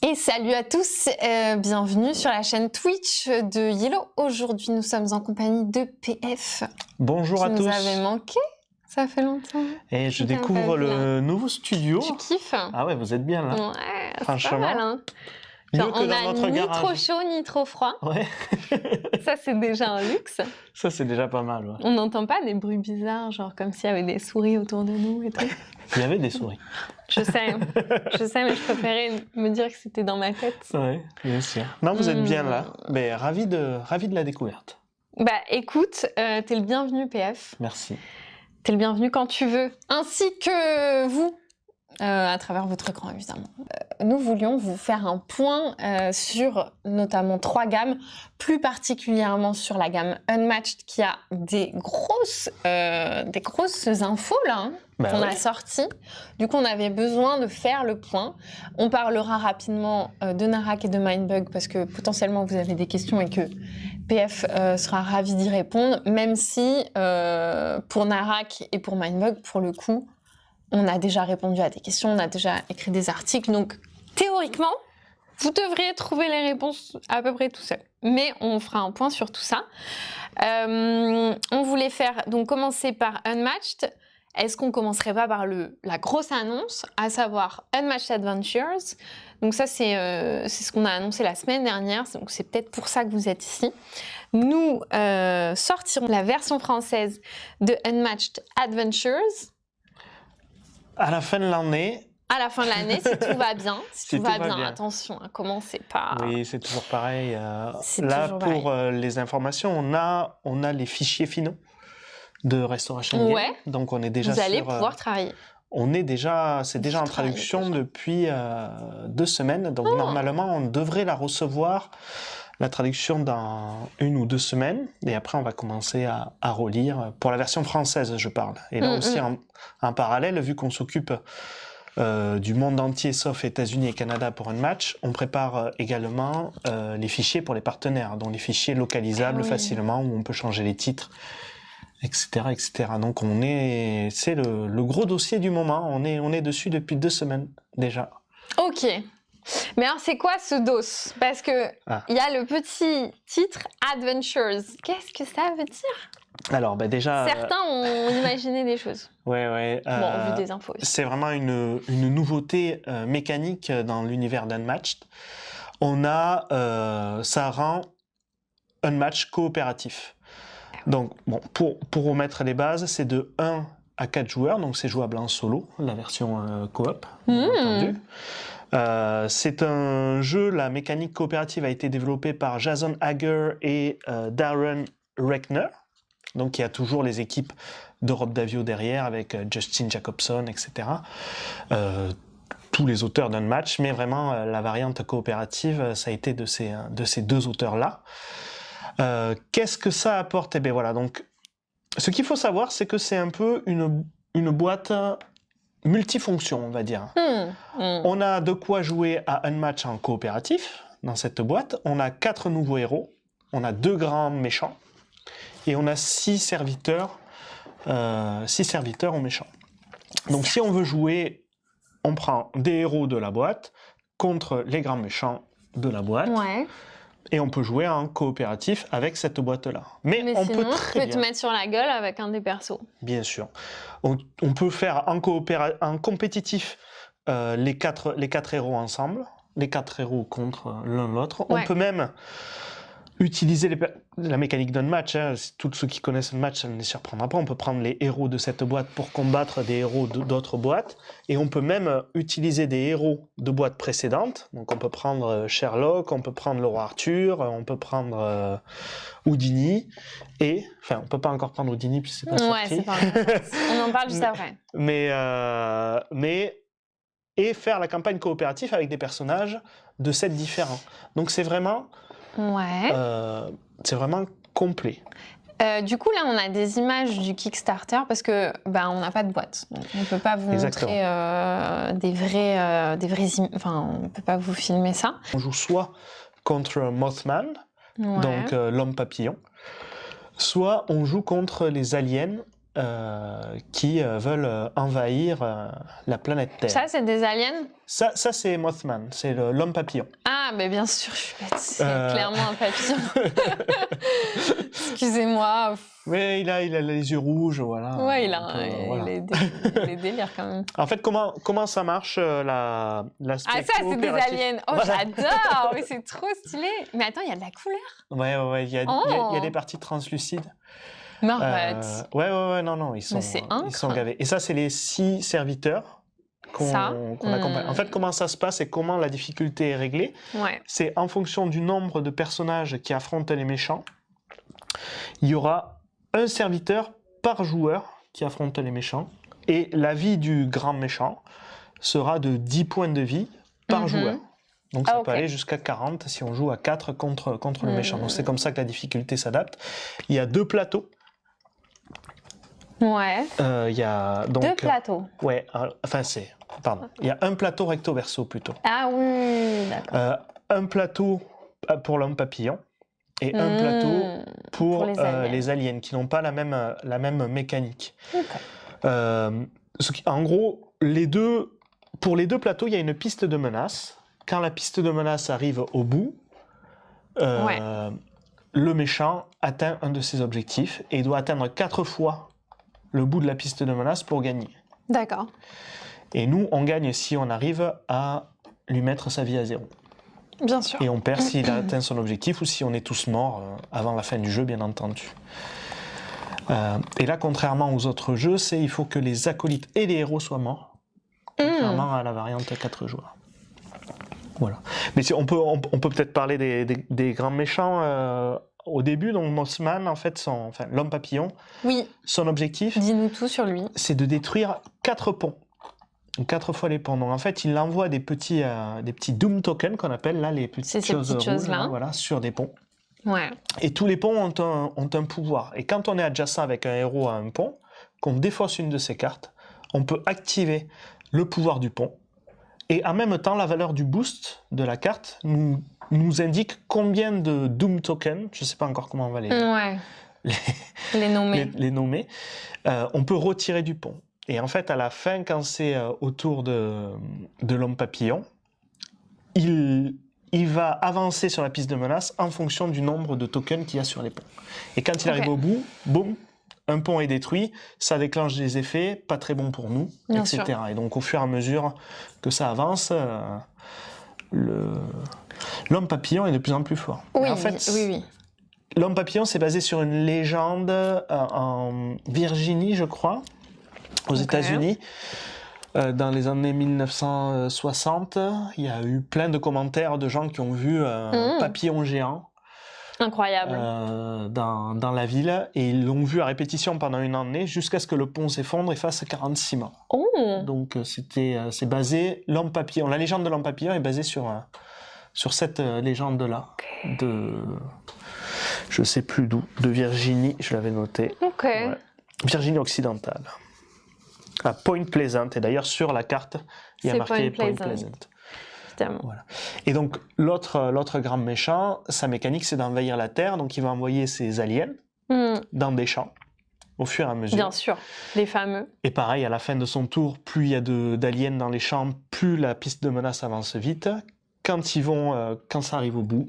Et salut à tous, bienvenue sur la chaîne Twitch de Yellow. Aujourd'hui, nous sommes en compagnie de PF. Bonjour à tous. Qui nous avait manqué, ça fait longtemps. Et je découvre le nouveau studio. Tu kiffes? Ah ouais, vous êtes bien là. Ouais, franchement. c'est pas mal, hein. Mieux que dans notre garage. Ni trop chaud, ni trop froid. Ouais. Ça, c'est déjà un luxe. Ça, c'est déjà pas mal. Ouais. On n'entend pas des bruits bizarres, genre comme s'il y avait des souris autour de nous et tout. Il y avait des souris. Je sais, mais je préférais me dire que c'était dans ma tête. Oui, bien sûr. Non, vous êtes bien là. Mais ravi de la découverte. Bah écoute, t'es le bienvenu PF. Merci. T'es le bienvenu quand tu veux, ainsi que vous, à travers votre écran évidemment. Nous voulions vous faire un point sur notamment 3 gammes, plus particulièrement sur la gamme Unmatched qui a des grosses infos là, hein, qu'on a sorties. Du coup, on avait besoin de faire le point. On parlera rapidement de Narak et de Mindbug parce que potentiellement vous avez des questions et que PF sera ravi d'y répondre, même si pour Narak et pour Mindbug, pour le coup, on a déjà répondu à des questions, on a déjà écrit des articles, donc théoriquement, vous devriez trouver les réponses à peu près tout seul. Mais on fera un point sur tout ça. On voulait donc commencer par Unmatched. Est-ce qu'on commencerait pas par la grosse annonce, à savoir Unmatched Adventures? Donc ça, c'est ce qu'on a annoncé la semaine dernière, donc c'est peut-être pour ça que vous êtes ici. Nous sortirons la version française de Unmatched Adventures. À la fin de l'année. À la fin de l'année, si tout va bien. Si tout va bien. Attention, hein, commencez pas. Oui, c'est toujours pareil. Là, toujours pour pareil. Les informations, on a les fichiers finaux de Restoration Game. Ouais. Donc on est déjà Vous allez pouvoir travailler. C'est déjà en traduction depuis 2 semaines. Donc normalement, on devrait la recevoir, la traduction, dans 1 ou 2 semaines. Et après, on va commencer à relire. Pour la version française, je parle. Et là aussi, en parallèle, vu qu'on s'occupe du monde entier, sauf États-Unis et Canada pour Unmatched, on prépare également les fichiers pour les partenaires. Donc les fichiers localisables facilement, où on peut changer les titres, etc., etc. Donc c'est le gros dossier du moment. On est dessus depuis 2 semaines déjà. Ok. Mais alors c'est quoi ce dos? Parce que il y a le petit titre Adventures. Qu'est-ce que ça veut dire? Alors déjà. Certains ont imaginé des choses. Ouais. Bon, vu des infos aussi. C'est vraiment une nouveauté mécanique dans l'univers d'Unmatched. Ça rend Unmatched coopératif. Donc, bon, pour remettre les bases, c'est de 1 à 4 joueurs, donc c'est jouable en solo, la version coop, bien entendu. C'est un jeu, la mécanique coopérative a été développée par Jason Hager et Darren Reckner, donc il y a toujours les équipes d'Europe Davio derrière, avec Justin Jacobson, etc. Tous les auteurs d'Unmatched, mais vraiment la variante coopérative, ça a été de ces 2 auteurs-là. Qu'est-ce que ça apporte? Eh bien voilà, donc ce qu'il faut savoir, c'est que c'est un peu une boîte multifonction, on va dire. On a de quoi jouer à Unmatched en coopératif dans cette boîte. On a 4 nouveaux héros, on a 2 grands méchants et on a 6 serviteurs aux méchants. Donc si on veut jouer, on prend des héros de la boîte contre les grands méchants de la boîte. Ouais. Et on peut jouer en coopératif avec cette boîte-là. Mais on sinon, peut très bien te mettre sur la gueule avec un des persos. Bien sûr. On peut faire en compétitif les 4 héros ensemble, les 4 héros contre l'un l'autre. Ouais. On peut même utiliser la mécanique d'Unmatched. Hein. Tous ceux qui connaissent Unmatched, ça ne les surprendra pas. On peut prendre les héros de cette boîte pour combattre des héros d'autres boîtes. Et on peut même utiliser des héros de boîtes précédentes. Donc on peut prendre Sherlock, on peut prendre le roi Arthur, on peut prendre Houdini. Enfin, on peut pas encore prendre Houdini puisque c'est pas sorti. Ouais, c'est pas encore. On en parle juste après. Et faire la campagne coopérative avec des personnages de sets différents. Donc c'est vraiment... c'est vraiment complet. Du coup, là, on a des images du Kickstarter parce que on n'a pas de boîte. Donc, on ne peut pas vous montrer on ne peut pas vous filmer ça. On joue soit contre Mothman, donc l'homme papillon, soit on joue contre les aliens qui veulent envahir la planète Terre. Ça, c'est des aliens? Ça c'est Mothman, c'est l'homme papillon. Ah, mais bien sûr, je suis bête. C'est clairement un papillon. Excusez-moi. Oui, il a les yeux rouges, voilà. Ouais, il voilà. les délires quand même. En fait, comment ça marche l'aspect Ah, ça, c'est des coopératif. aliens. Oh, Voilà. j'adore. Oui, c'est trop stylé. Mais attends, il y a de la couleur. Ouais, il y Oh. a des parties translucides. Mais arrête. Ouais, non, ils sont gavés. Et ça, c'est les 6 serviteurs qu'on accompagne. En fait, comment ça se passe et comment la difficulté est réglée, Ouais. c'est en fonction du nombre de personnages qui affrontent les méchants, il y aura un serviteur par joueur qui affronte les méchants, et la vie du grand méchant sera de 10 points de vie par joueur. Donc ça peut aller jusqu'à 40 si on joue à 4 contre le méchant. Donc c'est comme ça que la difficulté s'adapte. Il y a 2 plateaux. Ouais. Il y a donc 2 plateaux. il y a un plateau recto verso plutôt. Ah oui, d'accord. Un plateau pour l'homme papillon et un plateau pour les aliens qui n'ont pas la même mécanique. Okay. En gros, pour les deux plateaux, il y a une piste de menace. Quand la piste de menace arrive au bout, le méchant atteint un de ses objectifs et il doit atteindre 4 fois le bout de la piste de menace pour gagner. D'accord. Et nous, on gagne si on arrive à lui mettre sa vie à 0. Bien sûr. Et on perd s'il a atteint son objectif ou si on est tous morts avant la fin du jeu, bien entendu. Et là, contrairement aux autres jeux, il faut que les acolytes et les héros soient morts, contrairement à la variante 4 joueurs. Voilà. Mais on peut peut-être parler des grands méchants au début. Donc Mothman, en fait, l'homme papillon, son objectif, dis-nous tout sur lui, c'est de détruire 4 ponts. 4 fois les ponts. Donc en fait, il envoie des petits Doom tokens qu'on appelle là les petites choses rouges, là, voilà, sur des ponts. Ouais. Et tous les ponts ont un pouvoir. Et quand on est adjacent avec un héros à un pont, qu'on défausse une de ses cartes, on peut activer le pouvoir du pont. Et en même temps, la valeur du boost de la carte nous indique combien de Doom tokens, je ne sais pas encore comment on va les nommer. Les nommer. On peut retirer du pont. Et en fait, à la fin, quand c'est au tour de l'homme papillon, il va avancer sur la piste de menace en fonction du nombre de tokens qu'il y a sur les ponts. Et quand il arrive au bout, boum, un pont est détruit, ça déclenche des effets pas très bons pour nous, Bien etc. sûr. Et donc, au fur et à mesure que ça avance, l'homme papillon est de plus en plus fort. Oui, en fait, oui. L'homme papillon, c'est basé sur une légende en Virginie, je crois, aux États-Unis. Dans les années 1960, il y a eu plein de commentaires de gens qui ont vu un papillon géant. Incroyable. Dans la ville, et ils l'ont vu à répétition pendant une année jusqu'à ce que le pont s'effondre et fasse 46 morts. Oh. Donc c'est basé, l'homme papillon, la légende de l'homme papillon est basée sur cette légende-là, de je sais plus d'où, de Virginie, je l'avais noté. Ok. Ouais. Virginie occidentale. À Point Pleasant, et d'ailleurs sur la carte, il y a marqué Point Pleasant. Voilà. Et donc l'autre grand méchant, sa mécanique c'est d'envahir la Terre, donc il va envoyer ses aliens dans des champs au fur et à mesure. Bien sûr, les fameux. Et pareil, à la fin de son tour, plus il y a d'aliens dans les champs, plus la piste de menace avance vite. Quand ça arrive au bout,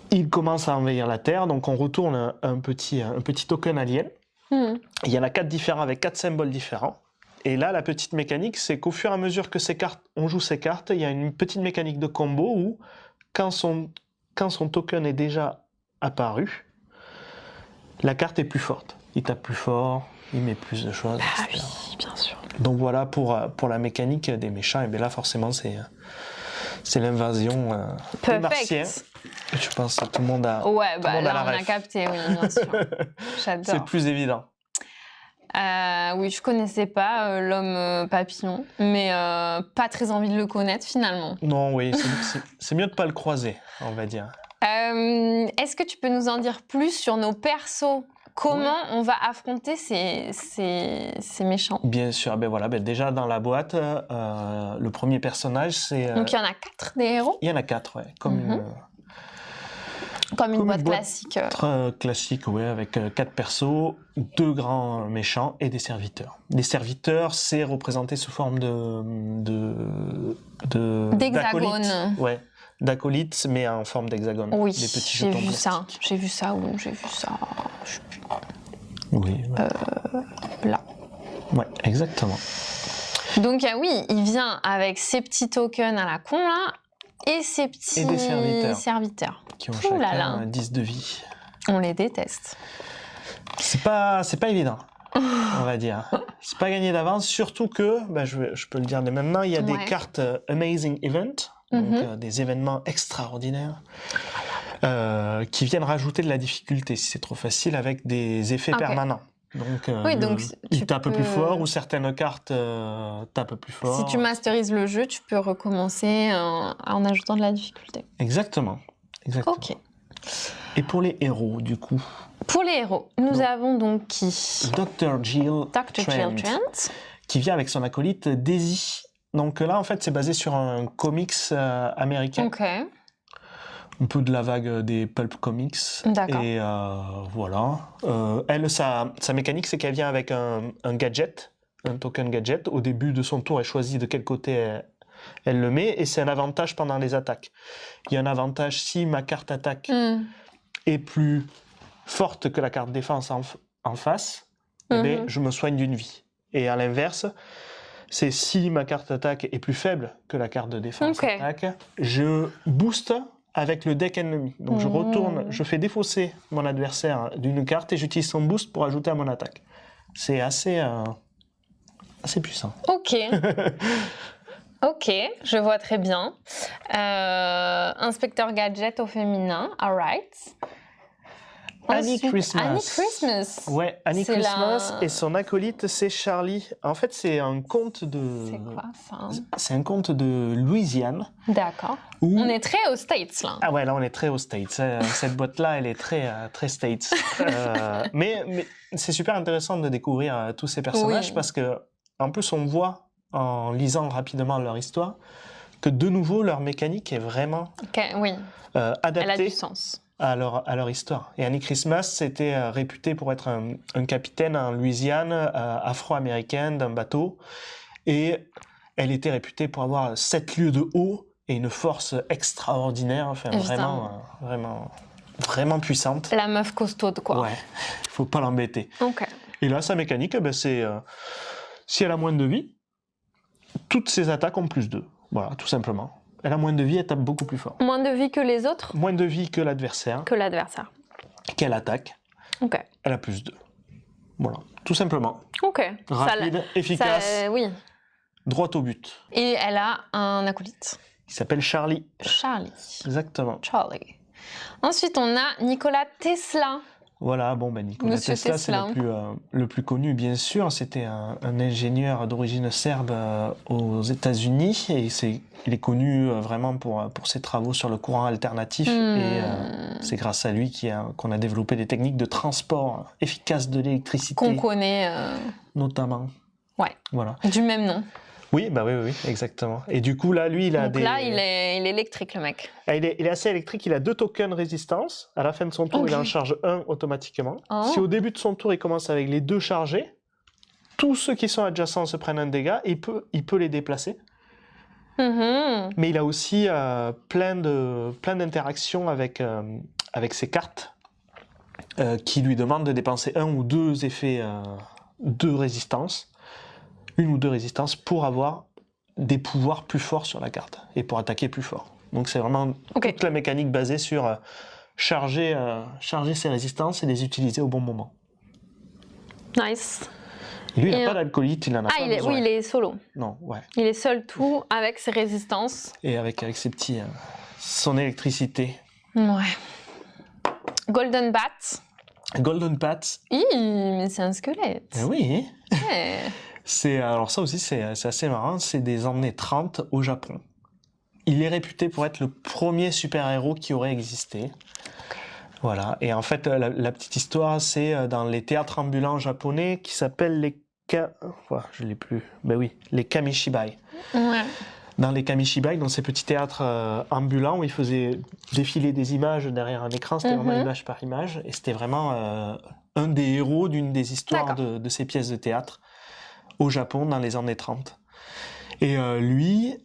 il commence à envahir la Terre, donc on retourne un petit token alien. Il y en a 4 différents avec 4 symboles différents. Et là, la petite mécanique, c'est qu'au fur et à mesure que on joue ces cartes, il y a une petite mécanique de combo où, quand son token est déjà apparu, la carte est plus forte. Il tape plus fort, il met plus de choses, Ah etc. oui, bien sûr. Donc voilà pour la mécanique des méchants. Et bien là, forcément, c'est l'invasion des Martiens. Je pense que tout le monde a. Ouais, là, on a capté, oui, bien sûr. J'adore. C'est le plus évident. Oui, je connaissais pas l'homme papillon, mais pas très envie de le connaître finalement. Non, oui, c'est mieux de pas le croiser, on va dire. Est-ce que tu peux nous en dire plus sur nos persos? Comment on va affronter ces méchants? Bien sûr, déjà dans la boîte, le premier personnage, c'est... Donc il y en a 4 des héros? Il y en a 4, ouais, Comme une Comme boîte une boîte. classique. Très classique, ouais, avec 4 persos, 2 grands méchants et des serviteurs. Les serviteurs, c'est représenté sous forme D'hexagone. d'acolytes. Ouais, d'acolytes, mais en forme d'hexagone. Oui, des petits j'ai jetons vu ça. plastiques. J'ai vu ça où? J'ai vu ça. Je sais plus. Oui, ouais. Là. Ouais, exactement. Donc oui, il vient avec ses petits tokens à la con là et ses petits Et des serviteurs. serviteurs. Qui ont Ouh là chacun là. 10 de vie. On les déteste. C'est pas évident, on va dire. C'est pas gagné d'avance, surtout que, je peux le dire dès maintenant, il y a des Ouais. cartes Amazing Event, donc des événements extraordinaires, qui viennent rajouter de la difficulté si c'est trop facile avec des effets Ok. permanents. Donc, Oui, donc il tu tape peux- plus fort ou certaines cartes tapent plus fort. Si tu masterises le jeu, tu peux recommencer en ajoutant de la difficulté. Exactement. Exactement. Ok. Et pour les héros, du coup, Pour les héros, nous Donc, avons donc qui? Dr. Jill Dr. Jill Trent. qui vient avec son acolyte Daisy. Donc là, en fait, c'est basé sur un comics américain, Ok. un peu de la vague des pulp comics. D'accord. Et voilà. Elle, sa mécanique, c'est qu'elle vient avec un gadget, un token gadget. Au début de son tour, elle choisit de quel côté elle le met, et c'est un avantage pendant les attaques. Il y a un avantage si ma carte attaque est plus forte que la carte défense en face, eh bien, je me soigne d'une vie. Et à l'inverse, c'est si ma carte attaque est plus faible que la carte de défense attaque, je booste avec le deck ennemi. Donc je retourne, je fais défausser mon adversaire d'une carte et j'utilise son boost pour ajouter à mon attaque. C'est assez puissant. Ok. Ok, je vois très bien. Inspecteur Gadget au féminin, alright. Annie Ensuite, Christmas. Annie Christmas. Ouais, Annie C'est Christmas la- et son acolyte, c'est Charlie. En fait, c'est un conte de... C'est quoi ça? C'est un conte de Louisiane. D'accord. Où... On est très aux States là. Ah ouais, là on est très aux States. Cette boîte-là, elle est très States. Mais c'est super intéressant de découvrir tous ces personnages Oui. parce que, en plus, on voit en lisant rapidement leur histoire que de nouveau leur mécanique est vraiment Ok, oui, elle a adaptée du sens. à leur histoire. Et Annie Christmas, c'était réputé pour être un capitaine en Louisiane afro-américaine d'un bateau. Et elle était réputée pour avoir 7 lieues de haut et une force extraordinaire, enfin vraiment puissante. La meuf costaude quoi. Ouais, faut pas l'embêter. Ok. Et là, sa mécanique, c'est si elle a moins de vie, toutes ses attaques ont plus 2. Voilà, tout simplement. Elle a moins de vie, elle tape beaucoup plus fort. Moins de vie que les autres? Moins de vie que l'adversaire, Que l'adversaire. qu'elle attaque, Ok. elle a plus 2. Voilà, tout simplement. Ok. Rapide, efficace, oui. droit au but. Et elle a un acolyte. Il s'appelle Charlie. Charlie. Exactement. Charlie. Ensuite, on a Nikola Tesla. Voilà, bon, Nikola Monsieur Tesla, c'est Tesla. le plus connu, bien sûr. C'était un ingénieur d'origine serbe aux États-Unis et il est connu vraiment pour ses travaux sur le courant alternatif. Et c'est grâce à lui qu'on a développé des techniques de transport efficaces de l'électricité, Qu'on connaît notamment. ouais. Voilà. Du même nom. Oui, oui, exactement. Et du coup, là, lui, il a Donc là, il est électrique, le mec. Il est assez électrique, il a 2 tokens résistance. À la fin de son tour, Ok. il en charge 1 automatiquement. Oh. Si au début de son tour, il commence avec les 2 chargés, tous ceux qui sont adjacents se prennent un dégât et il peut les déplacer. Mhm. Mais il a aussi plein d'interactions avec ses cartes qui lui demandent de dépenser 1 ou 2 effets de résistance. 1 ou 2 résistances pour avoir des pouvoirs plus forts sur la carte et pour attaquer plus fort. Donc c'est vraiment toute la mécanique basée sur charger ses résistances et les utiliser au bon moment. Nice. Et lui, il n'a pas d'alcoolite, il en a pas besoin. Oui, il est solo. Non, ouais. Il est seul tout avec ses résistances. Et avec ses petits... son électricité. Ouais. Golden Bat. Golden Pat. Mais c'est un squelette. Oui. Ouais. Alors ça aussi, c'est assez marrant. C'est des années 30 au Japon. Il est réputé pour être le premier super-héros qui aurait existé. Voilà. Et en fait, la petite histoire, c'est dans les théâtres ambulants japonais qui s'appellent les je l'ai plus. Ben oui, les Kamishibai. Ouais. dans les kamishibai, dans ces petits théâtres ambulants où ils faisaient défiler des images derrière un écran. C'était vraiment image par image. Et c'était vraiment un des héros d'une des histoires de ces pièces de théâtre au Japon dans les années 30. Et lui,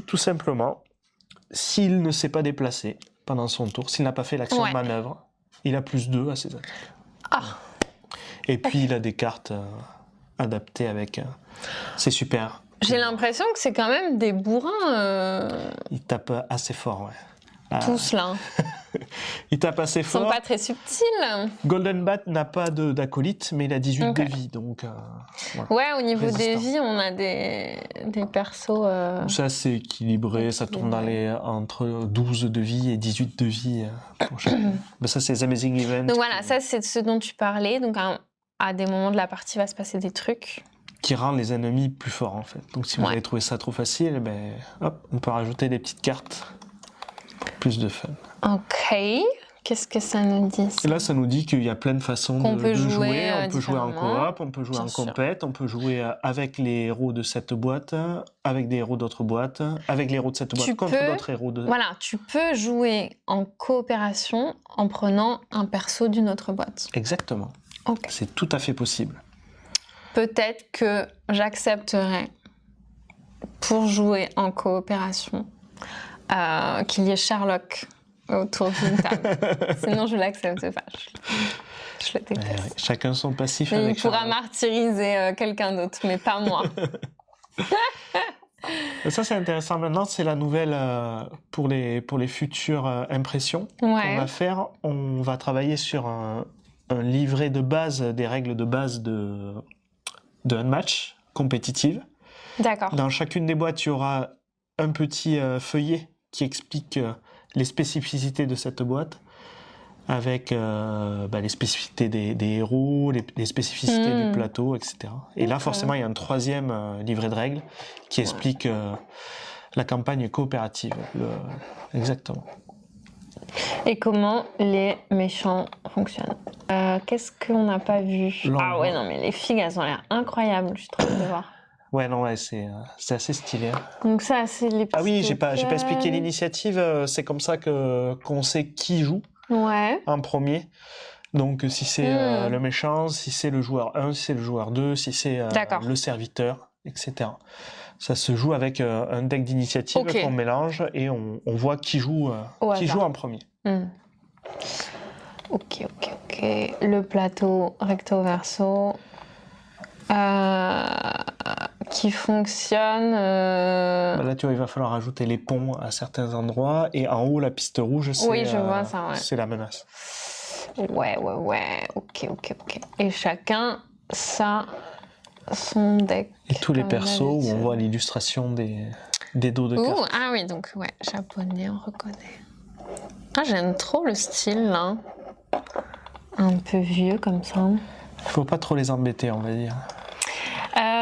tout simplement, s'il ne s'est pas déplacé pendant son tour, s'il n'a pas fait l'action de manœuvre, il a +2 à ses attaques. Ah. Et puis il a des cartes adaptées avec... c'est super. J'ai l'impression que c'est quand même des bourrins. Il tape assez fort, ouais. Tous là. Il tape assez Ils fort. sont pas très subtils. Golden Bat n'a pas d'acolyte, mais il a 18 de vie, donc... voilà. Ouais, au niveau Résistant. des vies, on a des persos... Ça, c'est équilibré, ça tourne entre 12 de vie et 18 de vie pour chacun. Mais ça, c'est les Amazing Events. Donc voilà, ça c'est ce dont tu parlais. Donc à des moments de la partie, il va se passer des trucs. Qui rend les ennemis plus forts, en fait. Donc si vous avez trouvé ça trop facile, ben, hop, on peut rajouter des petites cartes. Plus de fun. Ok. Qu'est-ce que ça nous dit ça? Et là, ça nous dit qu'il y a plein de façons de jouer. On peut jouer en coop, on peut jouer en compète, on peut jouer avec les héros de cette boîte, avec des héros d'autres boîtes, avec les héros de cette boîte contre d'autres héros de... Voilà, tu peux jouer en coopération en prenant un perso d'une autre boîte. Exactement. Okay. C'est tout à fait possible. Peut-être que j'accepterais, pour jouer en coopération, qu'il y ait Sherlock autour d'une table. Sinon, je l'accepte pas. Je le déteste. Chacun son passif. Mais avec il pourra Sherlock. martyriser quelqu'un d'autre, mais pas moi. Ça, c'est intéressant. Maintenant, c'est la nouvelle pour les futures impressions qu'on va faire. On va travailler sur un livret de base, des règles de base de Unmatch compétitive. D'accord. Dans chacune des boîtes, il y aura un petit feuillet qui explique les spécificités de cette boîte, avec les spécificités des héros, les spécificités du plateau, etc. Et là, forcément, il y a un troisième livret de règles qui explique la campagne coopérative. Exactement. Et comment les méchants fonctionnent. Qu'est-ce qu'on n'a pas vu? Ah ouais, non, mais les figues, elles ont l'air incroyables, je suis trop hâte de voir. Ouais, non, ouais, c'est assez stylé. Hein. Donc ça, c'est les petits... Ah oui, j'ai pas expliqué l'initiative. C'est comme ça qu'on sait qui joue en premier. Donc si c'est le méchant, si c'est le joueur 1, si c'est le joueur 2, si c'est le serviteur, etc. Ça se joue avec un deck d'initiative qu'on mélange et on voit qui joue en premier. Ok. Le plateau recto-verso qui fonctionne... Là, tu vois, il va falloir ajouter les ponts à certains endroits et en haut, la piste rouge, c'est la menace. Ouais. Ok. Et chacun son deck. Et tous les persos où on voit l'illustration des dos de cartes. Ah oui, donc japonais, on reconnaît. Ah, j'aime trop le style, là. Un peu vieux, comme ça. Il faut pas trop les embêter, on va dire.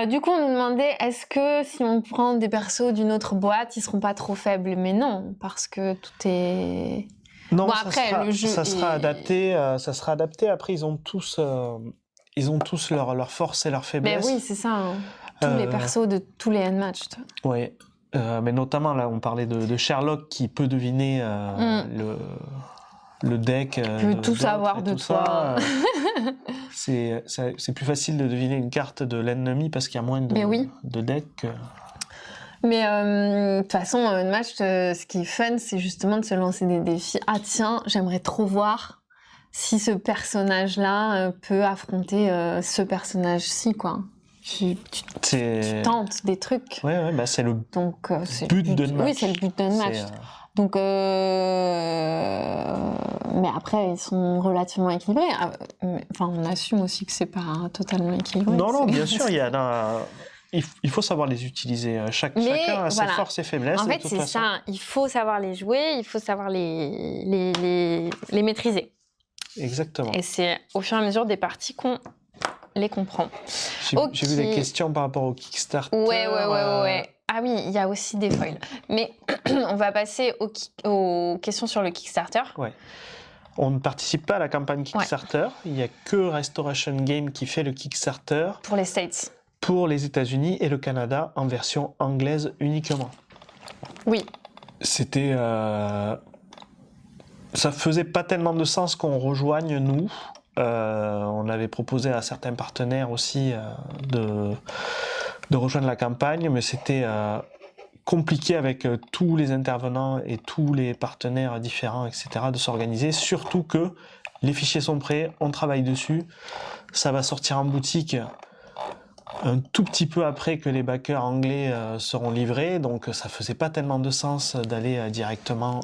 Du coup, on nous demandait, est-ce que si on prend des persos d'une autre boîte, ils seront pas trop faibles? Mais non, parce que tout est... Non, bon, après, le jeu ça sera adapté. Après, ils ont tous leurs forces et leurs faiblesses. Mais oui, c'est ça. Hein. Tous les persos de tous les Unmatched. Oui, mais notamment, là, on parlait de Sherlock qui peut deviner le deck. Peut tout savoir de toi. C'est plus facile de deviner une carte de l'ennemi parce qu'il y a moins de decks. Mais de toute façon, Unmatched, ce qui est fun, c'est justement de se lancer des défis. Ah tiens, j'aimerais trop voir si ce personnage-là peut affronter ce personnage-ci, quoi. Tu tentes des trucs. Ouais, c'est le but d'un match. Oui, c'est le but d'un match. Donc, mais après, ils sont relativement équilibrés. Enfin, on assume aussi que c'est pas totalement équilibré. Non, bien sûr, il faut savoir les utiliser. Chacun a ses forces et faiblesses. En fait, c'est ça. Il faut savoir les jouer, il faut savoir les maîtriser. Exactement. Et c'est au fur et à mesure des parties qu'on les comprend. J'ai vu des questions par rapport au Kickstarter. Ouais. Ah oui, il y a aussi des foils. Mais on va passer aux questions sur le Kickstarter. Ouais. On ne participe pas à la campagne Kickstarter. Il n'y a que Restoration Game qui fait le Kickstarter. Pour les States. pour les États-Unis et le Canada en version anglaise uniquement. Oui. C'était... ça faisait pas tellement de sens qu'on rejoigne, nous. On avait proposé à certains partenaires aussi de rejoindre la campagne, mais c'était compliqué avec tous les intervenants et tous les partenaires différents, etc., de s'organiser, surtout que les fichiers sont prêts, on travaille dessus, ça va sortir en boutique un tout petit peu après que les backers anglais seront livrés, donc ça faisait pas tellement de sens d'aller directement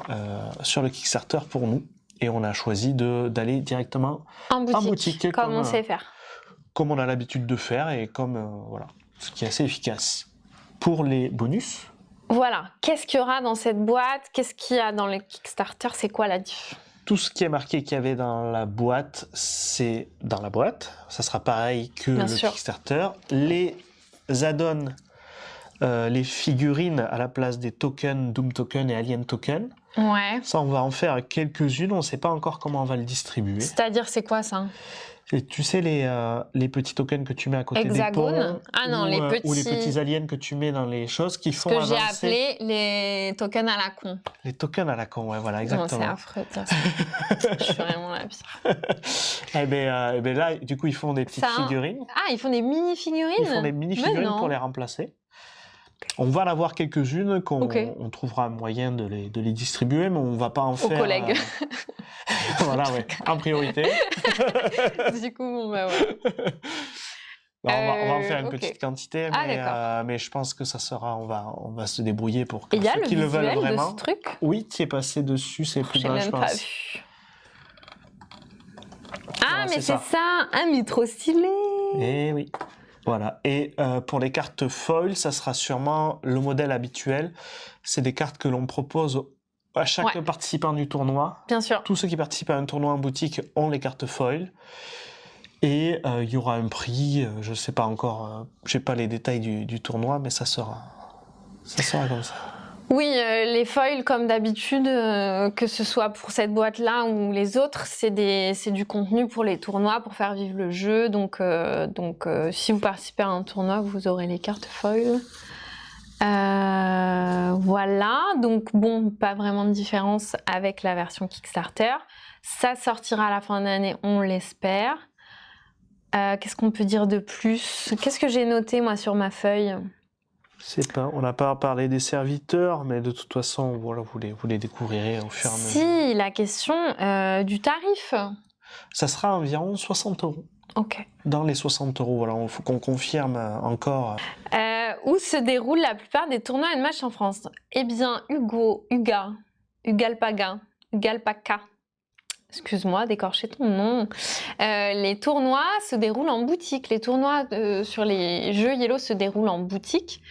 sur le Kickstarter pour nous, et on a choisi d'aller directement En boutique, comme on sait faire. Comme on a l'habitude de faire, et comme, voilà, ce qui est assez efficace. Pour les bonus... Voilà, qu'est-ce qu'il y aura dans cette boîte? Qu'est-ce qu'il y a dans le Kickstarter? C'est quoi la diff? Tout ce qui est marqué qu'il y avait dans la boîte, c'est dans la boîte. Ça sera pareil que Bien le sûr. Kickstarter. Les add-ons, les figurines à la place des tokens, Doom Token et Alien Token. Ouais. Ça, on va en faire quelques-unes. On ne sait pas encore comment on va le distribuer. C'est-à-dire, c'est quoi ça? Et tu sais, les petits tokens que tu mets à côté Hexagone? des ponts, Ah non, ou les petits aliens que tu mets dans les choses qui font que j'ai avancer... appelé les tokens à la con. Les tokens à la con, ouais, voilà, Non, exactement. c'est affreux, de toute façon. Je suis vraiment la pire. Eh ben là, du coup, ils font des petites figurines. Ah, ils font des mini-figurines? Ils font des mini-figurines pour les remplacer. On va en avoir quelques-unes on trouvera un moyen de les distribuer, mais on ne va pas en faire... Aux collègues. Voilà, ouais, en priorité. Du coup, bon, bah ouais. On va en faire une petite quantité, mais je pense que ça sera... On va se débrouiller pour que ceux qui le veulent vraiment... Il y a le visuel de ce truc? Oui, tu es passé dessus, c'est plus bas, je pense. Pas vu. Ah, mais c'est ça. Ah, mais trop stylé. Eh oui. Voilà. Et pour les cartes foil, ça sera sûrement le modèle habituel. C'est des cartes que l'on propose à chaque participant du tournoi. Bien sûr. Tous ceux qui participent à un tournoi en boutique ont les cartes foil. Et il y aura un prix, je ne sais pas encore, je n'ai pas les détails du tournoi, mais ça sera comme ça. Oui, les foils, comme d'habitude, que ce soit pour cette boîte-là ou les autres, c'est du contenu pour les tournois, pour faire vivre le jeu. Donc, si vous participez à un tournoi, vous aurez les cartes foils. Voilà, donc bon, pas vraiment de différence avec la version Kickstarter. Ça sortira à la fin de l'année, on l'espère. Qu'est-ce qu'on peut dire de plus? Qu'est-ce que j'ai noté, moi, sur ma feuille? On n'a pas parlé des serviteurs, mais de toute façon, voilà, vous les découvrirez au fur et à mesure. Si, la question du tarif. Ça sera environ 60 €. Ok. Dans les 60 €, voilà, il faut qu'on confirme encore. Où se déroulent la plupart des tournois et de matchs en France? Eh bien, Ugalpaca, excuse-moi d'écorcher ton nom. Les tournois se déroulent en boutique. Les tournois sur les jeux Yellow se déroulent en boutique.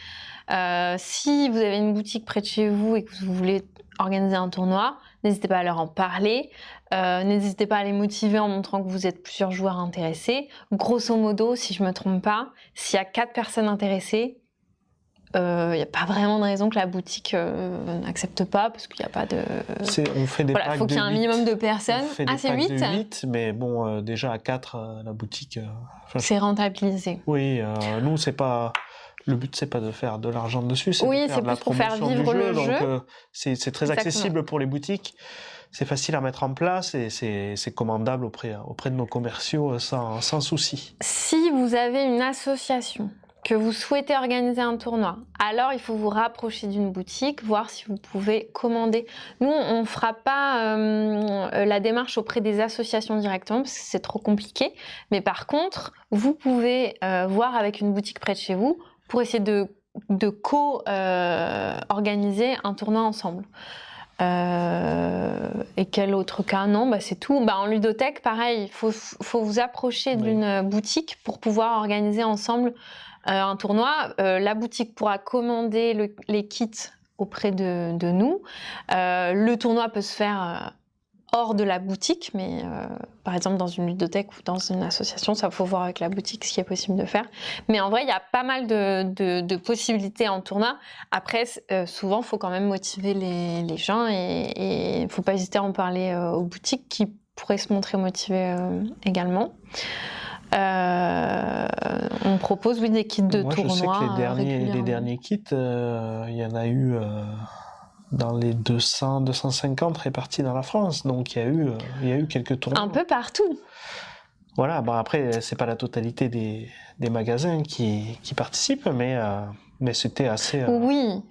Si vous avez une boutique près de chez vous et que vous voulez organiser un tournoi, n'hésitez pas à leur en parler. N'hésitez pas à les motiver en montrant que vous êtes plusieurs joueurs intéressés. Grosso modo, si je ne me trompe pas, s'il y a 4 personnes intéressées, il n'y a pas vraiment de raison que la boutique n'accepte pas, parce qu'il n'y a pas de... On fait des packs de 8. Il faut qu'il y ait un minimum de personnes. C'est 8, mais bon, déjà à 4, la boutique... c'est rentabilisé. Oui, nous, c'est pas... Le but, c'est pas de faire de l'argent dessus, c'est de faire de la promotion du jeu. Donc, c'est très accessible pour les boutiques. C'est facile à mettre en place et c'est commandable auprès de nos commerciaux sans souci. Si vous avez une association que vous souhaitez organiser un tournoi, alors il faut vous rapprocher d'une boutique, voir si vous pouvez commander. Nous, on ne fera pas la démarche auprès des associations directement parce que c'est trop compliqué. Mais par contre, vous pouvez voir avec une boutique près de chez vous pour essayer de co-organiser un tournoi ensemble. Et quel autre cas? Non, c'est tout. En ludothèque, pareil, il faut vous approcher d'une boutique pour pouvoir organiser ensemble un tournoi. La boutique pourra commander les kits auprès de nous. Le tournoi peut se faire hors de la boutique, mais par exemple dans une ludothèque ou dans une association, ça faut voir avec la boutique ce qui est possible de faire. Mais en vrai, il y a pas mal de possibilités en tournoi. Après, souvent, il faut quand même motiver les gens et il ne faut pas hésiter à en parler aux boutiques qui pourraient se montrer motivées également. On propose, oui, des kits de Moi, tournoi. je sais que les régulièrement. derniers kits, il y en a eu dans les 200, 250 répartis dans la France. Donc, il y a eu quelques tournois. Un peu partout. Voilà, bon, après, c'est pas la totalité des magasins qui participent, mais c'était assez... Oui,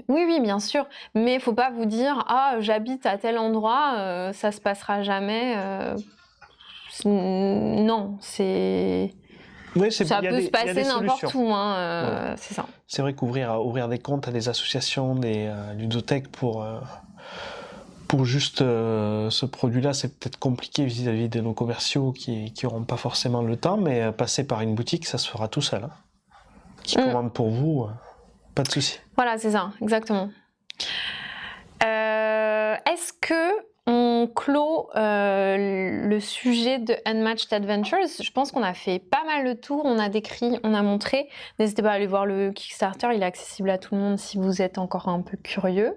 bien sûr. Mais il faut pas vous dire, ah, j'habite à tel endroit, ça se passera jamais. Non, c'est... Oui, Ça peut se passer n'importe où, hein, Voilà. c'est ça. C'est vrai ouvrir des comptes à des associations, des ludothèques pour juste ce produit-là, c'est peut-être compliqué vis-à-vis de nos commerciaux qui n'auront pas forcément le temps, mais passer par une boutique, ça se fera tout seul. Hein. Qui commande pour vous, pas de souci. Voilà, c'est ça, exactement. Est-ce que on clôt le sujet de Unmatched Adventures? Je pense qu'on a fait pas mal le tour, on a décrit, on a montré. N'hésitez pas à aller voir le Kickstarter, il est accessible à tout le monde si vous êtes encore un peu curieux.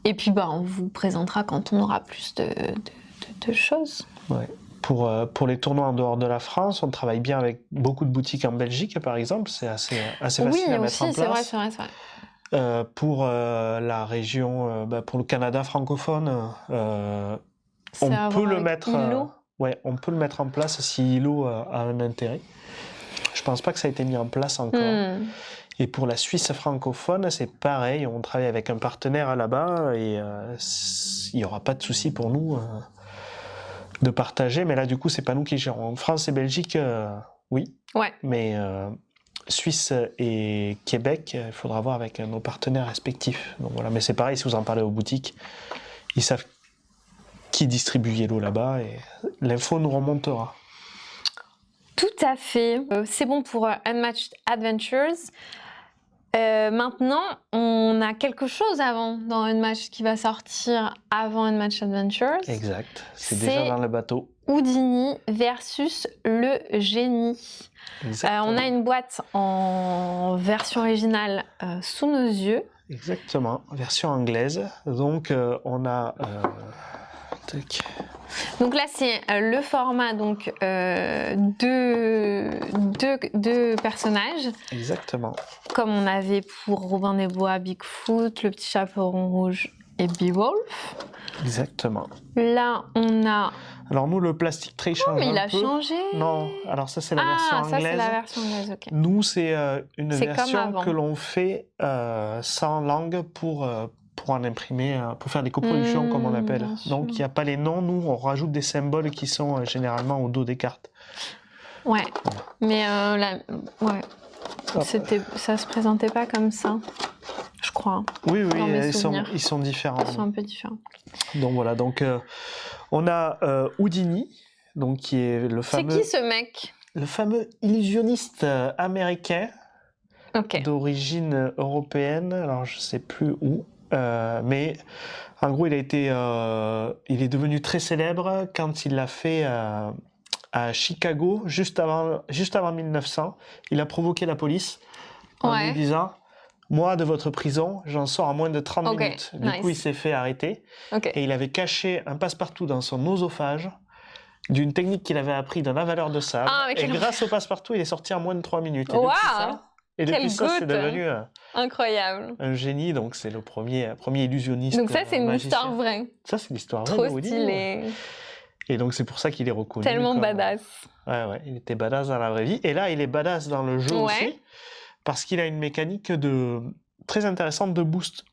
Et puis on vous présentera quand on aura plus de choses. Ouais. Pour les tournois en dehors de la France, on travaille bien avec beaucoup de boutiques en Belgique, par exemple. C'est assez facile à mettre en place. C'est vrai. Pour la région, pour le Canada francophone, on peut le mettre. On peut le mettre en place si ILO a un intérêt. Je pense pas que ça a été mis en place encore. Et pour la Suisse francophone, c'est pareil. On travaille avec un partenaire là-bas et il n'y aura pas de souci pour nous de partager. Mais là, du coup, c'est pas nous qui gérons. France et Belgique, oui. Ouais. Mais Suisse et Québec, il faudra voir avec nos partenaires respectifs. Donc voilà, mais c'est pareil, si vous en parlez aux boutiques, ils savent qui distribue Yellow là-bas et l'info nous remontera. Tout à fait. C'est bon pour Unmatched Adventures. Maintenant, on a quelque chose avant dans Unmatched qui va sortir avant Unmatched Adventures. Exact, c'est déjà dans le bateau. Houdini versus le génie. On a une boîte en version originale sous nos yeux. Exactement, version anglaise. Donc on a... Donc là c'est le format donc deux personnages. Exactement. Comme on avait pour Robin des Bois, Bigfoot, le petit chaperon rouge et Beowulf. Exactement. Là on a... Alors nous le plastique tray change mais il a peu. changé. Non, alors ça c'est la version anglaise. Ah ça c'est la version anglaise, ok. Nous c'est une version comme que l'on fait sans langue pour en imprimer, pour faire des coproductions comme on appelle. Donc il n'y a pas les noms, nous on rajoute des symboles qui sont généralement au dos des cartes. Ouais, mais ouais. Ça se présentait pas comme ça, je crois. Oui, ils sont différents. Ils sont un peu différents. Donc voilà, donc on a Houdini, donc qui est le fameux... C'est qui ce mec? Le fameux illusionniste américain d'origine européenne, alors je sais plus où, mais en gros il est devenu très célèbre quand il l'a fait à Chicago, juste avant 1900. Il a provoqué la police en lui disant « Moi, de votre prison, j'en sors en moins de 30 minutes. » Du coup, il s'est fait arrêter. Et il avait caché un passe-partout dans son oesophage d'une technique qu'il avait appris d'un avaleur de sable. Et grâce au passe-partout, il est sorti en moins de 3 minutes. Et depuis ça, c'est devenu incroyable. Un génie. Donc, c'est le premier illusionniste. Donc ça, c'est une histoire vraie. Ça, c'est l'histoire vraie. Trop stylé. Et donc, c'est pour ça qu'il est reconnu. Tellement badass. Ouais, il était badass dans la vraie vie. Et là, il est badass dans le jeu aussi, parce qu'il a une mécanique très intéressante de boost.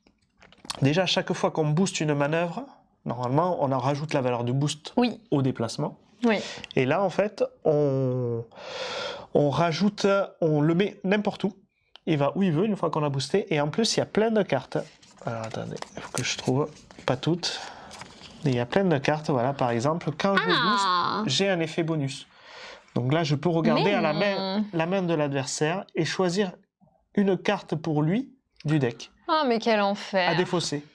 Déjà, chaque fois qu'on booste une manœuvre, normalement, on en rajoute la valeur du boost au déplacement. Oui. Et là, en fait, on le met n'importe où. Il va où il veut une fois qu'on a boosté. Et en plus, il y a plein de cartes. Alors, attendez, il faut que je trouve pas toutes. Il y a plein de cartes, voilà, par exemple, quand je booste, j'ai un effet bonus. Donc là, je peux regarder à la main de l'adversaire et choisir une carte pour lui du deck. Oh, mais quel enfer! À défausser.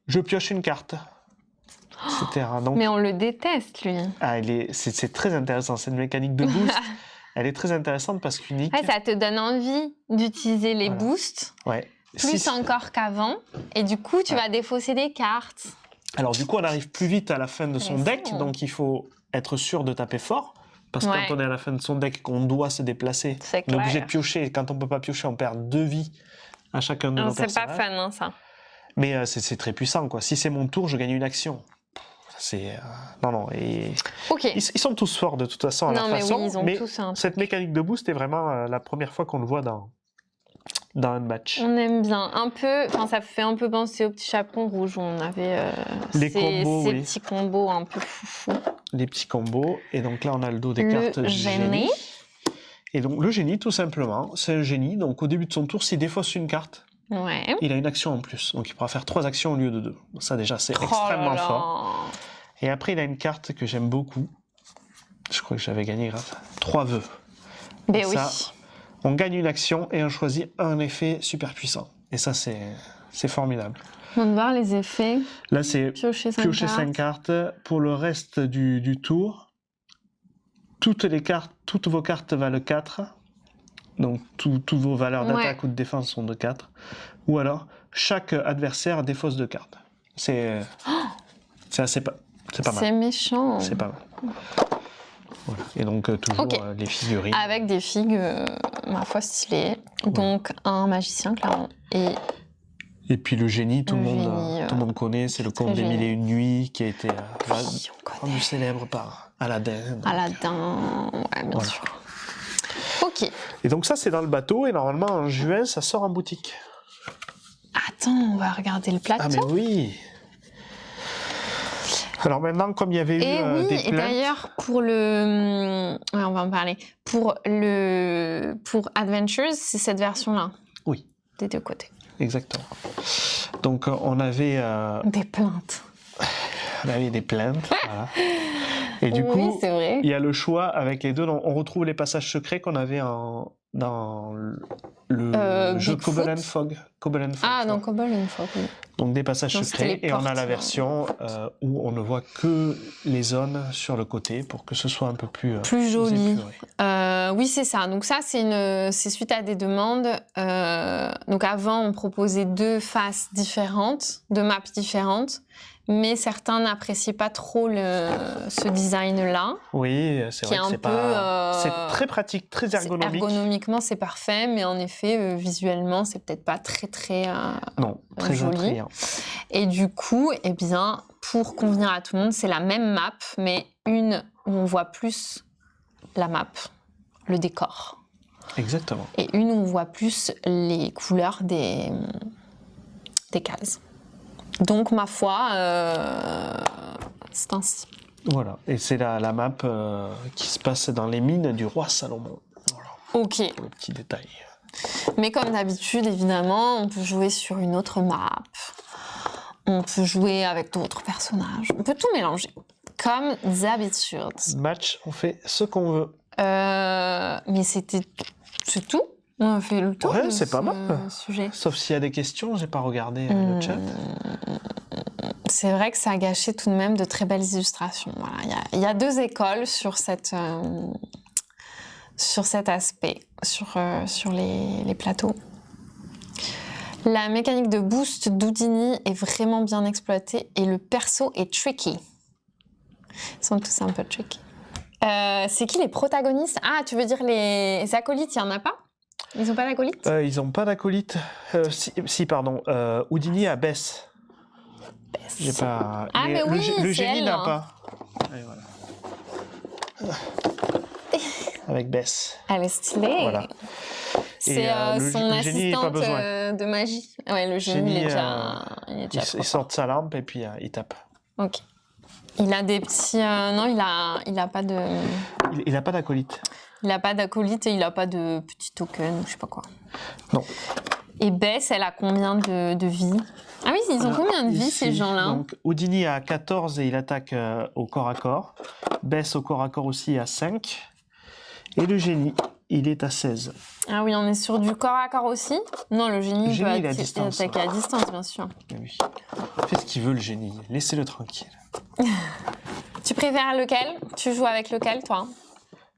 Je pioche une carte, etc. Donc, mais on le déteste, lui. C'est très intéressant, cette mécanique de boost. Elle est très intéressante parce qu'unique. Ça te donne envie d'utiliser les boosts, plus encore qu'avant. Et du coup, tu vas défausser des cartes. Alors du coup, on arrive plus vite à la fin de son deck, donc il faut être sûr de taper fort. Parce que Ouais. quand on est à la fin de son deck, qu'on doit se déplacer, C'est on est obligé clair. de piocher. Quand on peut pas piocher, on perd 2 vies à chacun de nos C'est pas personnages. fun, hein, ça. Mais c'est très puissant, quoi. Si c'est mon tour, je gagne une action. C'est... non, et... Ok. Ils sont tous forts, de toute façon, à Non, leur mais façon. oui, ils ont mais tous un... cette mécanique de boost est vraiment la première fois qu'on le voit dans un match. On aime bien. Un peu... Enfin, ça fait un peu penser au petit chaperon rouge où on avait Les ces combos, oui. petits combos un peu foufou. Les petits combos. Et donc là, on a le dos des Le cartes génie. Et donc, le génie, tout simplement, c'est un génie. Donc, au début de son tour, s'il défausse une carte, Ouais. il a une action en plus. Donc, il pourra faire 3 actions au lieu de 2. Ça, déjà, c'est Oh là extrêmement là. fort. Et après, il a une carte que j'aime beaucoup. Je crois que j'avais gagné grâce à 3 vœux. Ben Et oui. ça, on gagne une action et on choisit un effet super puissant. Et ça, c'est formidable. On va voir les effets. Là, c'est Piocher 5 piocher cartes. 5 cartes. Pour le reste du tour, toutes vos cartes valent 4. Donc, toutes vos valeurs d'attaque ou de défense sont de 4. Ou alors, chaque adversaire défausse 2 cartes. C'est assez pas mal. C'est méchant. C'est pas mal. Voilà. Et donc, toujours Ok. les figurines. Avec des figues, ma foi, stylées. Donc, un magicien, clairement. Et puis le génie, tout le génie, monde connaît, c'est le conte très des mille et génie. une nuits qui a été Oui, on connaît. rendu célèbre par Aladdin. donc. Aladdin, ouais, bien Voilà. sûr. Ok. Et donc ça, c'est dans le bateau, et normalement, en juin, ça sort en boutique. Attends, on va regarder le plateau. Ah mais oui. Alors maintenant, comme il y avait eu Et oui, des et plaintes... d'ailleurs, pour le... Ouais, on va en parler. Pour Adventures, c'est cette version-là. Oui. Des deux côtés. Exactement. Donc on avait Des plaintes. des plaintes. Voilà. Et du Oui, coup, c'est vrai. il y a le choix avec les deux. Donc, on retrouve les passages secrets qu'on avait dans le jeu Bigfoot. Cobble and Fog. Cobble and Fog, Ah, tu dans vois. Cobble and Fog, oui. Donc des passages Donc, secrets, c'était les et on a portes, la version où on ne voit que les zones sur le côté pour que ce soit un peu plus Joli. épuré. Oui, c'est ça. Donc ça, c'est suite à des demandes. Donc avant, on proposait 2 faces différentes, 2 maps différentes, mais certains n'appréciaient pas trop ce design-là. Oui, c'est Qui vrai est que un c'est peu, pas... C'est très pratique, très ergonomique. Ergonomiquement, c'est parfait, mais en effet, visuellement, c'est peut-être pas très Non, très joli. attrayant. Et du coup, eh bien, pour convenir à tout le monde, c'est la même map, mais une où on voit plus la map, le décor. Exactement. Et une où on voit plus les couleurs des cases. Donc, ma foi, c'est ainsi. Voilà, et c'est la map qui se passe dans les mines du roi Salomon. Voilà, Ok. pour le petit détail. Mais comme d'habitude, évidemment, on peut jouer sur une autre map. On peut jouer avec d'autres personnages. On peut tout mélanger. Comme d'habitude. Match, on fait ce qu'on veut. Mais c'est tout. On a fait le tour Ouais, de c'est pas ce mal. sujet. Sauf s'il y a des questions, j'ai pas regardé le chat. C'est vrai que ça a gâché tout de même de très belles illustrations. Voilà, il y a 2 écoles sur cet aspect, sur les plateaux. La mécanique de boost d'Houdini est vraiment bien exploitée et le perso est tricky. Ils sont tous un peu tricky. C'est qui les protagonistes? Ah, tu veux dire les acolytes, il n'y en a pas? Ils n'ont pas d'acolytes? Ils n'ont pas d'acolyte. Si, pardon. Houdini a Bess. J'ai pas. Ah, mais oui, le c'est génie elle, n'a hein. pas. Et voilà. Avec Bess. Elle est stylée. Voilà. C'est Et, le son génie, pas assistante besoin. de magie. Ouais, le génie, il est déjà trop Il sort de sa lampe et puis il tape. fort. Ok. Il a des petits... non, il a pas de... Il n'a pas d'acolyte. Il a pas d'acolyte et il a pas de petits tokens, je sais pas quoi. Non. Et Bess, elle a combien de vies? Ah oui, ils ont combien de vies, Ici, ces gens-là? Donc, Houdini a 14 et il attaque au corps à corps. Bess au corps à corps aussi à 5. Et le génie, il est à 16. Ah oui, on est sur du corps à corps aussi? Non, le génie, Le peut génie, il est à distance. attaquer à distance, bien sûr. Mais oui. Fait ce qu'il veut, le génie. Laissez-le tranquille. Tu préfères lequel? Tu joues avec lequel, toi?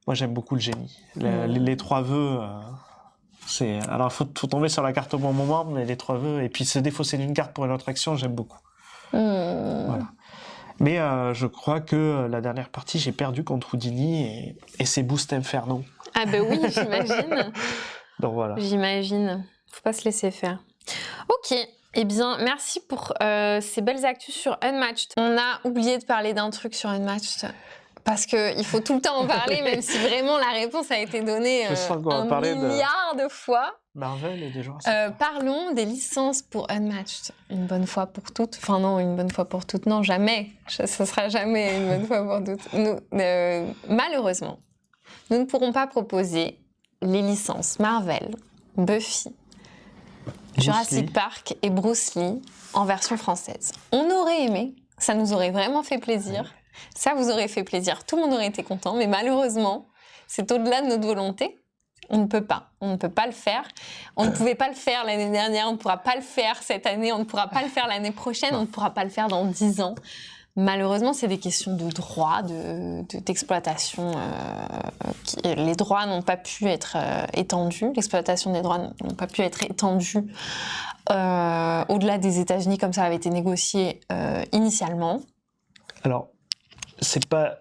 Moi, j'aime beaucoup le génie. Les 3 vœux, c'est... Alors, il faut tomber sur la carte au bon moment, mais les 3 vœux, et puis se défausser d'une carte pour une autre action, j'aime beaucoup. Voilà. Mais je crois que la dernière partie, j'ai perdu contre Houdini et ses boosts infernaux. Ah ben oui, j'imagine. Donc voilà. J'imagine. Faut pas se laisser faire. Ok. Eh bien, merci pour ces belles actus sur Unmatched. On a oublié de parler d'un truc sur Unmatched. Parce qu'il faut tout le temps en parler, même si vraiment la réponse a été donnée Je sens qu'on va un parler milliard de fois. Marvel et des gens. Parlons des licences pour Unmatched. Une bonne fois pour toutes. Enfin non, une bonne fois pour toutes. Non, jamais. Ce sera jamais une bonne fois pour toutes. Malheureusement, nous ne pourrons pas proposer les licences Marvel, Buffy, Jurassic Park et Bruce Lee en version française. On aurait aimé, ça nous aurait vraiment fait plaisir. Ça vous aurait fait plaisir, tout le monde aurait été content, mais malheureusement, c'est au-delà de notre volonté. On ne peut pas le faire. On ne pouvait pas le faire l'année dernière, on ne pourra pas le faire cette année, on ne pourra pas le faire l'année prochaine, on ne pourra pas le faire dans 10 ans. Malheureusement, c'est des questions de droit, d'exploitation. Les droits n'ont pas pu être étendus, l'exploitation des droits n'ont pas pu être étendue au-delà des États-Unis comme ça avait été négocié initialement. Alors, c'est pas.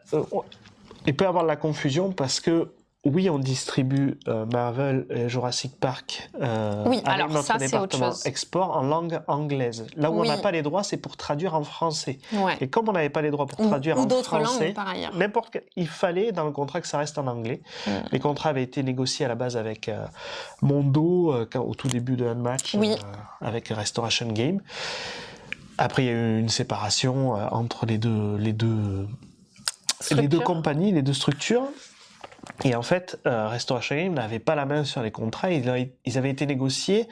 Il peut y avoir de la confusion parce que oui, on distribue Marvel et Jurassic Park oui, avec alors notre ça, c'est autre département chose. export en langue anglaise. Là où on Oui. n'a pas les droits, c'est pour traduire en français. Ouais. Et comme on n'avait pas les droits pour traduire ou en d'autres français, langues par ailleurs. il fallait dans le contrat que ça reste en anglais. Les contrats avaient été négociés à la base avec Mondo au tout début de Unmatched, Oui. avec Restoration Game. Après, il y a eu une séparation entre les deux compagnies, les deux structures. Et en fait, Restoration Game n'avait pas la main sur les contrats. Ils avaient été négociés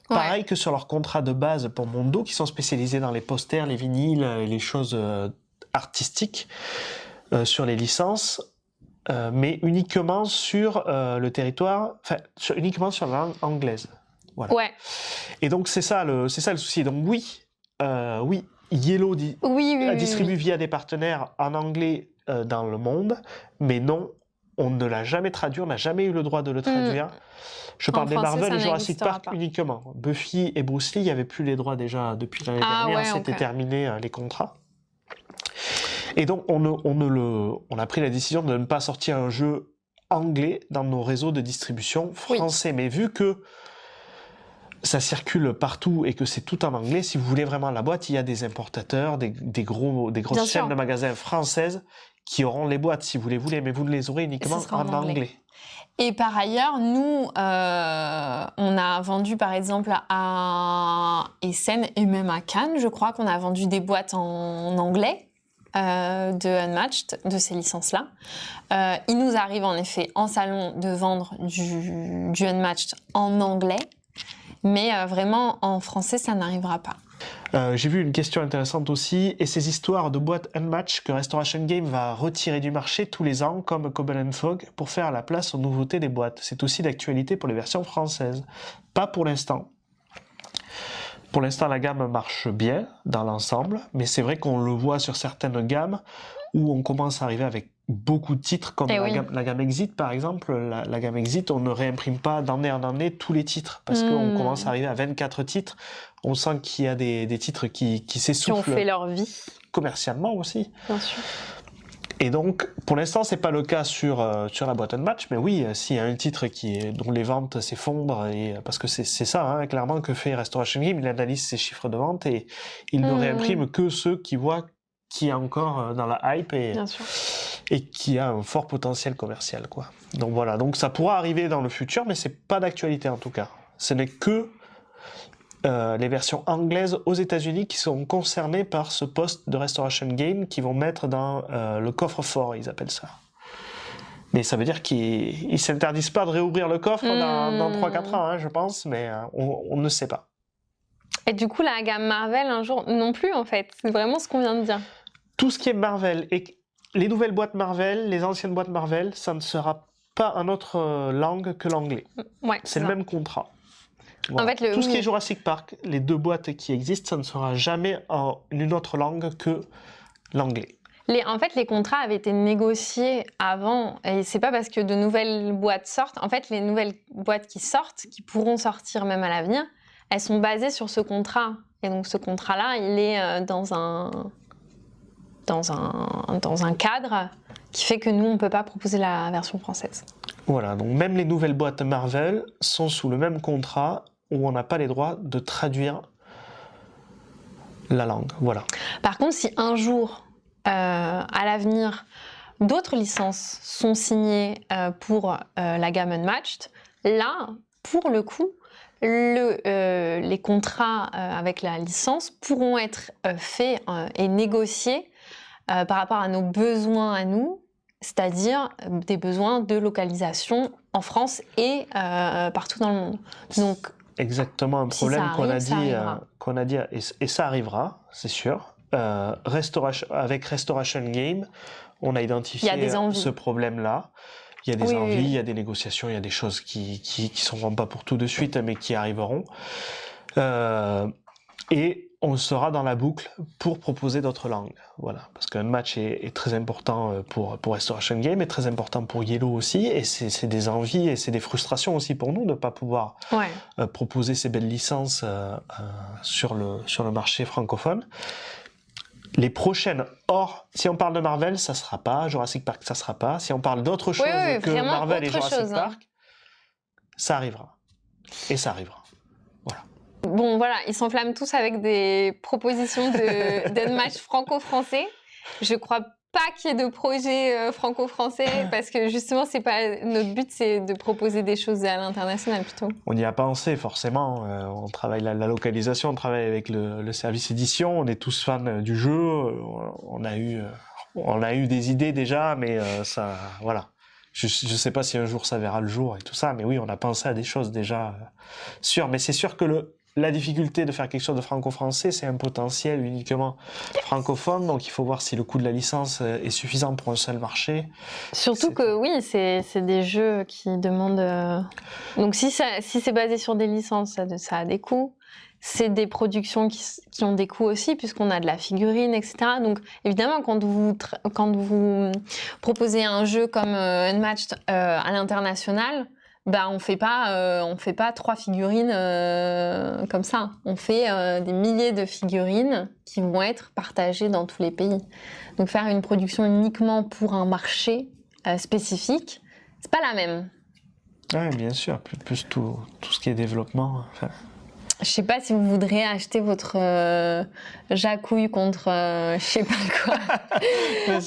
pareil que sur leurs contrats de base pour Mondo, qui sont spécialisés dans les posters, les vinyles et les choses artistiques sur les licences, mais uniquement sur le territoire, uniquement sur la langue anglaise. Voilà. Ouais. Et donc c'est ça le souci. Donc oui, Yellow distribue via des partenaires en anglais dans le monde, mais non, on ne l'a jamais traduit, on n'a jamais eu le droit de le traduire. Je parle des Marvel et Jurassic Park uniquement. Buffy et Bruce Lee, il n'y avait plus les droits déjà depuis l'année dernière, c'était terminé les contrats. Et donc on a pris la décision de ne pas sortir un jeu anglais dans nos réseaux de distribution français. Mais vu que ça circule partout et que c'est tout en anglais, si vous voulez vraiment la boîte, il y a des importateurs, des grosses chaînes de magasins françaises qui auront les boîtes si vous les voulez, mais vous les aurez uniquement en anglais. Et par ailleurs, nous, on a vendu par exemple à Essen et même à Cannes, je crois qu'on a vendu des boîtes en anglais de Unmatched, de ces licences-là. Il nous arrive en effet en salon de vendre du Unmatched en anglais, mais vraiment en français, ça n'arrivera pas. J'ai vu une question intéressante aussi, et ces histoires de boîtes Unmatched que Restoration Game va retirer du marché tous les ans, comme Cobble & Fog, pour faire la place aux nouveautés des boîtes. C'est aussi d'actualité pour les versions françaises. Pas pour l'instant. Pour l'instant, la gamme marche bien dans l'ensemble, mais c'est vrai qu'on le voit sur certaines gammes où on commence à arriver avec beaucoup de titres, comme la gamme Exit par exemple. La gamme Exit, on ne réimprime pas d'année en année tous les titres, parce qu'on commence à arriver à 24 titres. On sent qu'il y a des titres qui s'essoufflent. Qui ont fait leur vie. Commercialement aussi. Bien sûr. Et donc, pour l'instant, c'est pas le cas sur la boîte Unmatched, mais oui, s'il y a un titre dont les ventes s'effondrent, parce que c'est ça, clairement, que fait Restoration Game, il analyse ses chiffres de vente et il ne réimprime que ceux qui voient qui est encore dans la hype et qui a un fort potentiel commercial, quoi. Donc voilà, donc ça pourra arriver dans le futur, mais c'est pas d'actualité en tout cas. Ce n'est que les versions anglaises aux États-Unis qui sont concernées par ce poste de Restoration Game qu'ils vont mettre dans le coffre-fort, ils appellent ça. Mais ça veut dire qu'ils ne s'interdisent pas de réouvrir le coffre dans 3-4 ans, je pense, mais on ne sait pas. Et du coup, la gamme Marvel, un jour, non plus, en fait. C'est vraiment ce qu'on vient de dire. Tout ce qui est Marvel, et les nouvelles boîtes Marvel, les anciennes boîtes Marvel, ça ne sera pas en autre langue que l'anglais. Ouais, c'est le même contrat. Voilà. En fait, tout ce qui est Jurassic Park, les deux boîtes qui existent, ça ne sera jamais en une autre langue que l'anglais. En fait, les contrats avaient été négociés avant, et c'est pas parce que de nouvelles boîtes sortent. En fait, les nouvelles boîtes qui sortent, qui pourront sortir même à l'avenir, elles sont basées sur ce contrat. Et donc, ce contrat-là, il est dans un dans un cadre qui fait que nous, on ne peut pas proposer la version française. Voilà, donc même les nouvelles boîtes Marvel sont sous le même contrat où on n'a pas les droits de traduire la langue. Voilà. Par contre, si un jour, à l'avenir, d'autres licences sont signées pour la gamme Unmatched, là, pour le coup, les contrats avec la licence pourront être faits et négociés par rapport à nos besoins à nous, c'est-à-dire des besoins de localisation en France et partout dans le monde. Donc, exactement un problème qu'on a dit, et ça arrivera, c'est sûr. Avec Restoration Game, on a identifié ce problème-là. Il y a des envies, il y a des négociations, il y a des choses qui seront pas pour tout de suite, mais qui arriveront. Et on sera dans la boucle pour proposer d'autres langues. Voilà, parce qu'un match est très important pour Restoration Game, et très important pour Yellow aussi, et c'est des envies et c'est des frustrations aussi pour nous de ne pas pouvoir proposer ces belles licences sur le marché francophone. Les prochaines, si on parle de Marvel, ça sera pas, Jurassic Park, ça sera pas. Si on parle d'autre chose que Marvel et Jurassic Park, ça arrivera. Et ça arrivera. Voilà. Bon, voilà, ils s'enflamment tous avec des propositions d'Unmatched franco-français. Je crois pas qu'il y ait de projet franco-français, parce que justement, c'est pas notre but, c'est de proposer des choses à l'international plutôt. On y a pensé forcément. On travaille la localisation, on travaille avec le service édition. On est tous fans du jeu. On a eu des idées déjà, mais ça, voilà. Je sais pas si un jour ça verra le jour et tout ça, mais oui, on a pensé à des choses déjà sûres. Mais c'est sûr que la difficulté de faire quelque chose de franco-français, c'est un potentiel uniquement francophone, donc il faut voir si le coût de la licence est suffisant pour un seul marché. Surtout que oui, c'est des jeux qui demandent... Donc si c'est basé sur des licences, ça a des coûts. C'est des productions qui ont des coûts aussi, puisqu'on a de la figurine, etc. Donc évidemment, quand vous proposez un jeu comme Unmatched à l'international, bah on fait pas 3 figurines comme ça. On fait des milliers de figurines qui vont être partagées dans tous les pays. Donc faire une production uniquement pour un marché spécifique, c'est pas la même. Oui, bien sûr. Plus tout ce qui est développement. Enfin... Je sais pas si vous voudrez acheter votre jacouille contre je sais pas quoi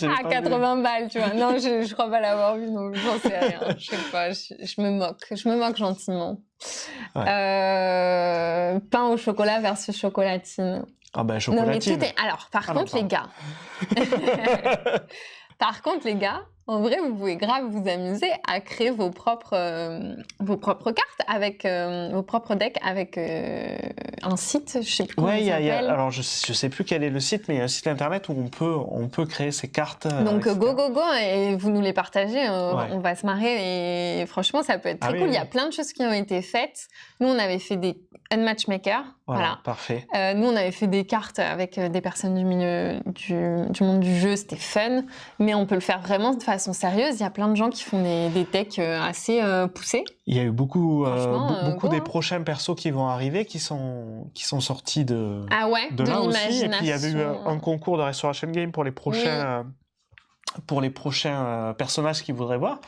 à 80 balles, tu vois. Non, je crois pas l'avoir vu, donc j'en sais rien. Je sais pas, je me moque gentiment. Ouais. Pain au chocolat versus chocolatine. Ah ben chocolatine. Non, mais alors, par contre, les gars, en vrai, vous pouvez grave vous amuser à créer vos propres cartes avec vos propres decks avec un site, je sais plus comment il s'appelle. Alors je sais plus quel est le site, mais il y a un site internet où on peut créer ces cartes. Donc go et vous nous les partagez, on va se marrer et franchement ça peut être très cool. Il y a plein de choses qui ont été faites. Nous on avait fait des Unmatched Maker, voilà. Parfait. Nous on avait fait des cartes avec des personnes du milieu du monde du jeu, c'était fun, mais on peut le faire vraiment de façon sérieuse. Il y a plein de gens qui font des decks assez poussés. Il y a eu beaucoup des prochains persos qui vont arriver, qui sont sortis de là aussi. Et puis il y avait eu un concours de Restoration Game pour les prochains personnages qu'ils voudraient voir.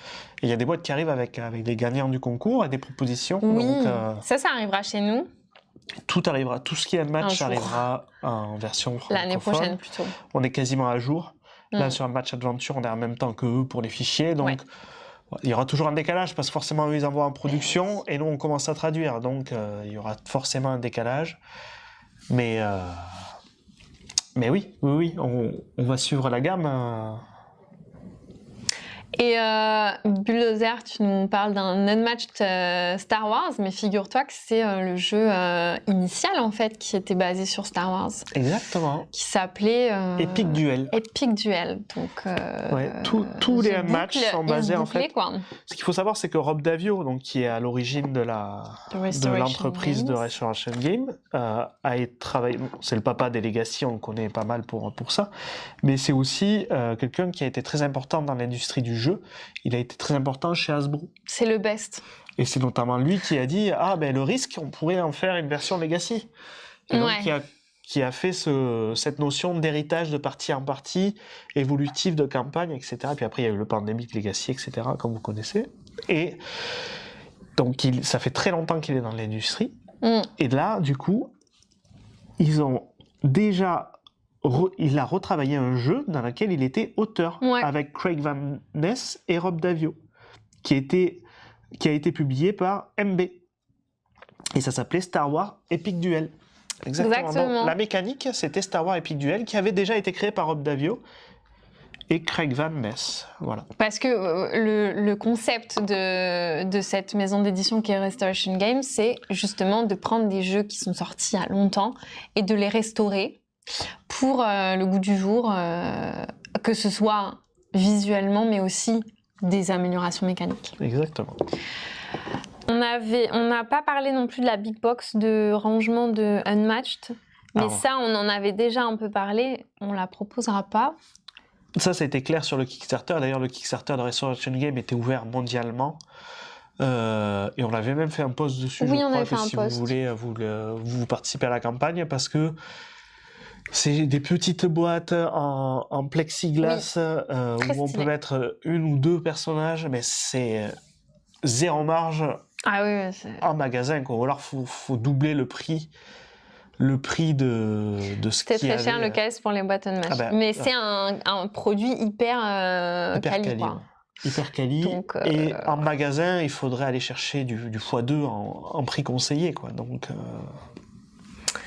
Et il y a des boîtes qui arrivent avec des gagnants du concours et des propositions. Oui, donc, ça arrivera chez nous. Tout arrivera, tout ce qui est Unmatched arrivera en version francophone. L'année prochaine plutôt. On est quasiment à jour. Là, sur Unmatched Adventure, on est en même temps que eux pour les fichiers. Donc, il y aura toujours un décalage parce que forcément, eux, ils envoient en production et nous, on commence à traduire. Donc, il y aura forcément un décalage. Mais oui, on va suivre la gamme. Et Bulldozer, tu nous parles d'un Unmatched Star Wars, mais figure-toi que c'est le jeu initial en fait qui était basé sur Star Wars. Exactement. Qui s'appelait Epic Duel. Epic Duel. Donc tous les Unmatched sont basés en fait. Quoi. Ce qu'il faut savoir, c'est que Rob Daviau, donc qui est à l'origine de l'entreprise de Restoration Game, a travaillé. C'est le papa des Legacy, on le connaît pas mal pour ça, mais c'est aussi quelqu'un qui a été très important dans l'industrie du jeu. Il a été très important chez Hasbro. C'est le best. Et c'est notamment lui qui a dit le risque, on pourrait en faire une version Legacy. Et donc qui a fait cette notion d'héritage de partie en partie, évolutif de campagne, etc. Puis après, il y a eu le Pandemic Legacy, etc., comme vous connaissez. Et donc, ça fait très longtemps qu'il est dans l'industrie. Et là, du coup, ils ont déjà... il a retravaillé un jeu dans lequel il était auteur, avec Craig Van Ness et Rob Daviau, qui a été publié par MB. Et ça s'appelait Star Wars Epic Duel. Exactement. Donc, la mécanique, c'était Star Wars Epic Duel, qui avait déjà été créé par Rob Daviau et Craig Van Ness. Voilà. Parce que le concept de cette maison d'édition qui est Restoration Games, c'est justement de prendre des jeux qui sont sortis il y a longtemps et de les restaurer pour le goût du jour, que ce soit visuellement, mais aussi des améliorations mécaniques. Exactement. On n'a pas parlé non plus de la big box de rangement de Unmatched, mais ça, on en avait déjà un peu parlé, on la proposera pas. Ça a été clair sur le Kickstarter. D'ailleurs, le Kickstarter de Restoration Game était ouvert mondialement. Et on avait même fait un post dessus, oui, je on crois, avait fait que un si post. vous voulez, vous participez à la campagne, parce que c'est des petites boîtes en plexiglas, où on peut mettre une ou deux personnages, mais c'est zéro marge en magasin, quoi. Ou alors faut doubler le prix de ce qu'il y avait. C'était très cher le caisse pour les boîtes Unmatched. Mais c'est un produit hyper quali, quoi. Hyper quali. Donc, et en magasin, il faudrait aller chercher du x2 en prix conseillé, quoi. Donc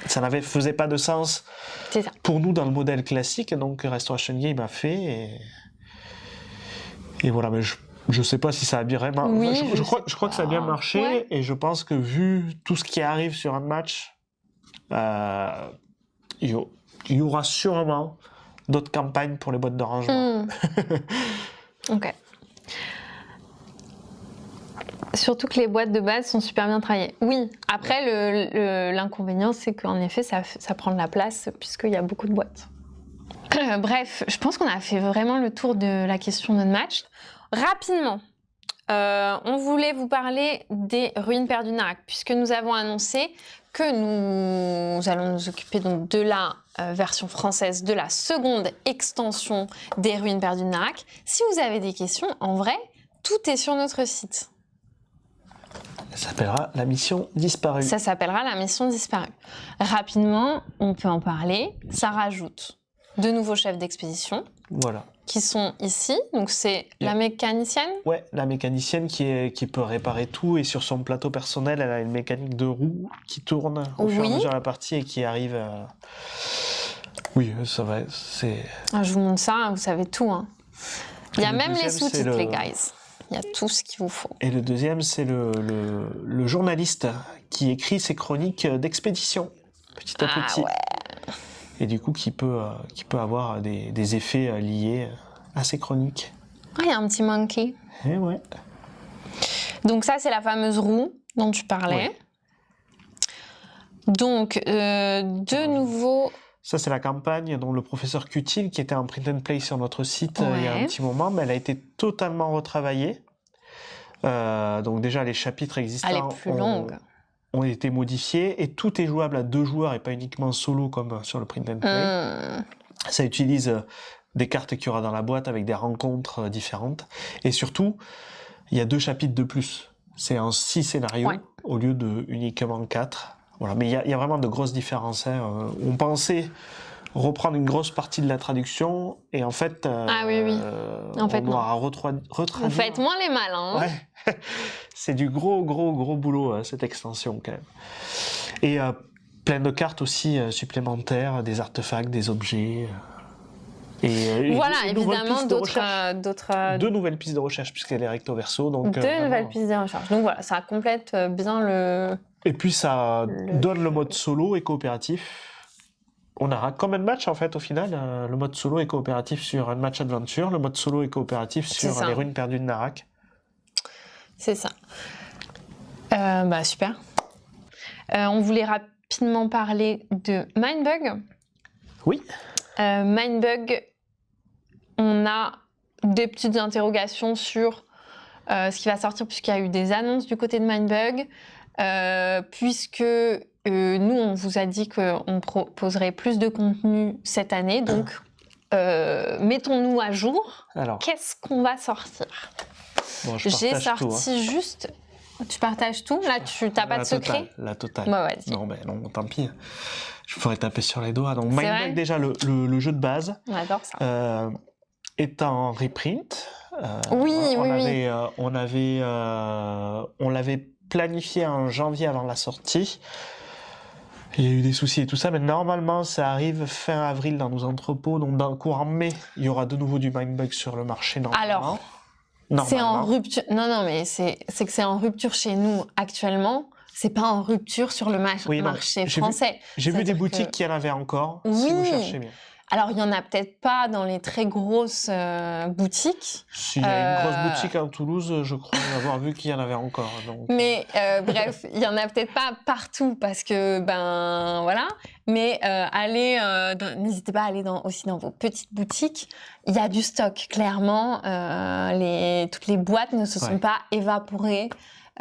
ça faisait pas de sens pour nous dans le modèle classique. Donc Restoration Game a fait et voilà. Mais je sais pas si ça a bien vraiment. Oui, je crois que ça a bien marché, et je pense que vu tout ce qui arrive sur Unmatched, il y aura sûrement d'autres campagnes pour les boîtes de rangement. Ok. Surtout que les boîtes de base sont super bien travaillées. Oui, après, l'inconvénient, c'est qu'en effet, ça prend de la place, puisqu'il y a beaucoup de boîtes. Bref, je pense qu'on a fait vraiment le tour de la question d'Unmatched. Rapidement, on voulait vous parler des Ruines perdues de Narak, puisque nous avons annoncé que nous allons nous occuper donc de la version française de la seconde extension des Ruines perdues de Narak. Si vous avez des questions, en vrai, tout est sur notre site. Ça s'appellera la mission disparue. Ça s'appellera la mission disparue. Rapidement, on peut en parler. Ça rajoute de nouveaux chefs d'expédition. Voilà. Qui sont ici. Donc c'est la mécanicienne. Ouais, la mécanicienne qui peut réparer tout, et sur son plateau personnel, elle a une mécanique de roue qui tourne au fur et à mesure de la partie et qui arrive à... Oui, ça va, c'est... Je vous montre ça, vous savez tout. Hein. Il y a même les sous-titres, les guys. Il y a tout ce qu'il vous faut. Et le deuxième, c'est le journaliste qui écrit ses chroniques d'expédition, petit à petit. Ouais. Et du coup, qui peut avoir des effets liés à ces chroniques. Il y a un petit monkey. Eh ouais. Donc ça, c'est la fameuse roue dont tu parlais. Ouais. Donc, de nouveau... Ça, c'est la campagne dont le professeur Cutil, qui était en print and play sur notre site il y a un petit moment, mais elle a été totalement retravaillée. Donc déjà, les chapitres existants elle est plus longue. Ont été modifiés, et tout est jouable à 2 joueurs et pas uniquement solo comme sur le print and play. Ça utilise des cartes qu'il y aura dans la boîte avec des rencontres différentes. Et surtout, il y a 2 chapitres de plus. C'est en 6 scénarios au lieu de uniquement 4. Voilà. Mais il y a vraiment de grosses différences. Hein. On pensait reprendre une grosse partie de la traduction, et en fait, en fait, on doit retraduire. Vous faites moins les malins. Hein. Ouais. C'est du gros boulot, cette extension, quand même. Et plein de cartes aussi supplémentaires, des artefacts, des objets. Et voilà, évidemment, d'autres... 2 nouvelles pistes de recherche, puisqu'elle est recto verso. Donc, 2 nouvelles pistes de recherche. Donc voilà, ça complète bien le... Et puis ça donne le mode solo et coopératif. On aura comme Unmatched, en fait, au final, le mode solo et coopératif sur Unmatched Adventure, le mode solo et coopératif sur les Ruines perdues de Narak. C'est ça. Super. On voulait rapidement parler de Mindbug. Oui. Mindbug, on a des petites interrogations sur ce qui va sortir, puisqu'il y a eu des annonces du côté de Mindbug, puisque nous, on vous a dit qu'on proposerait plus de contenu cette année, donc mettons-nous à jour. Alors, Qu'est-ce qu'on va sortir? bon, je J'ai partage tout, hein. sorti juste... Tu partages tout? Là, tu n'as pas de secret? La totale. Bah, vas-y. Non, mais non, tant pis. Je pourrais taper sur les doigts. Donc, C'est Mindbug, vrai déjà, le jeu de base On adore ça. est en reprint. Oui, on oui, avait, on l'avait planifié en janvier avant la sortie. Il y a eu des soucis et tout ça, mais normalement, ça arrive fin avril dans nos entrepôts. Donc, dans le courant mai, il y aura de nouveau du Mindbug sur le marché normalement. Alors, c'est en rupture. Non, mais c'est que c'est en rupture chez nous actuellement. C'est pas en rupture sur le Oui, non, marché français. J'ai vu des C'est-à-dire boutiques que- qui en avaient encore, si Oui. vous cherchez bien. Alors, il y en a peut-être pas dans les très grosses boutiques. S'il y a une grosse boutique à Toulouse, je crois avoir vu qu'il y en avait encore. Donc... Mais bref, il y en a peut-être pas partout parce que ben voilà. Mais n'hésitez pas à aller aussi dans vos petites boutiques. Il y a du stock, clairement. Toutes les boîtes ne se sont pas évaporées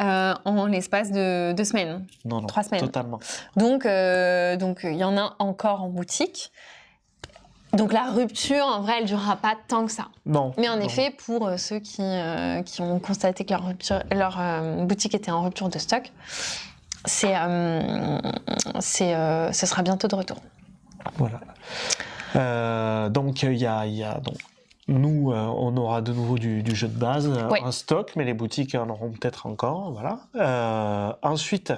en l'espace de 2 semaines. Non, 3 semaines. Totalement. Donc il y en a encore en boutique. Donc la rupture, en vrai, elle durera pas tant que ça. Non. Mais en effet, pour ceux qui ont constaté que leur boutique était en rupture de stock, ce sera bientôt de retour. Voilà. Donc il y a donc nous, on aura de nouveau du jeu de base en stock, mais les boutiques en auront peut-être encore. Voilà. Ensuite,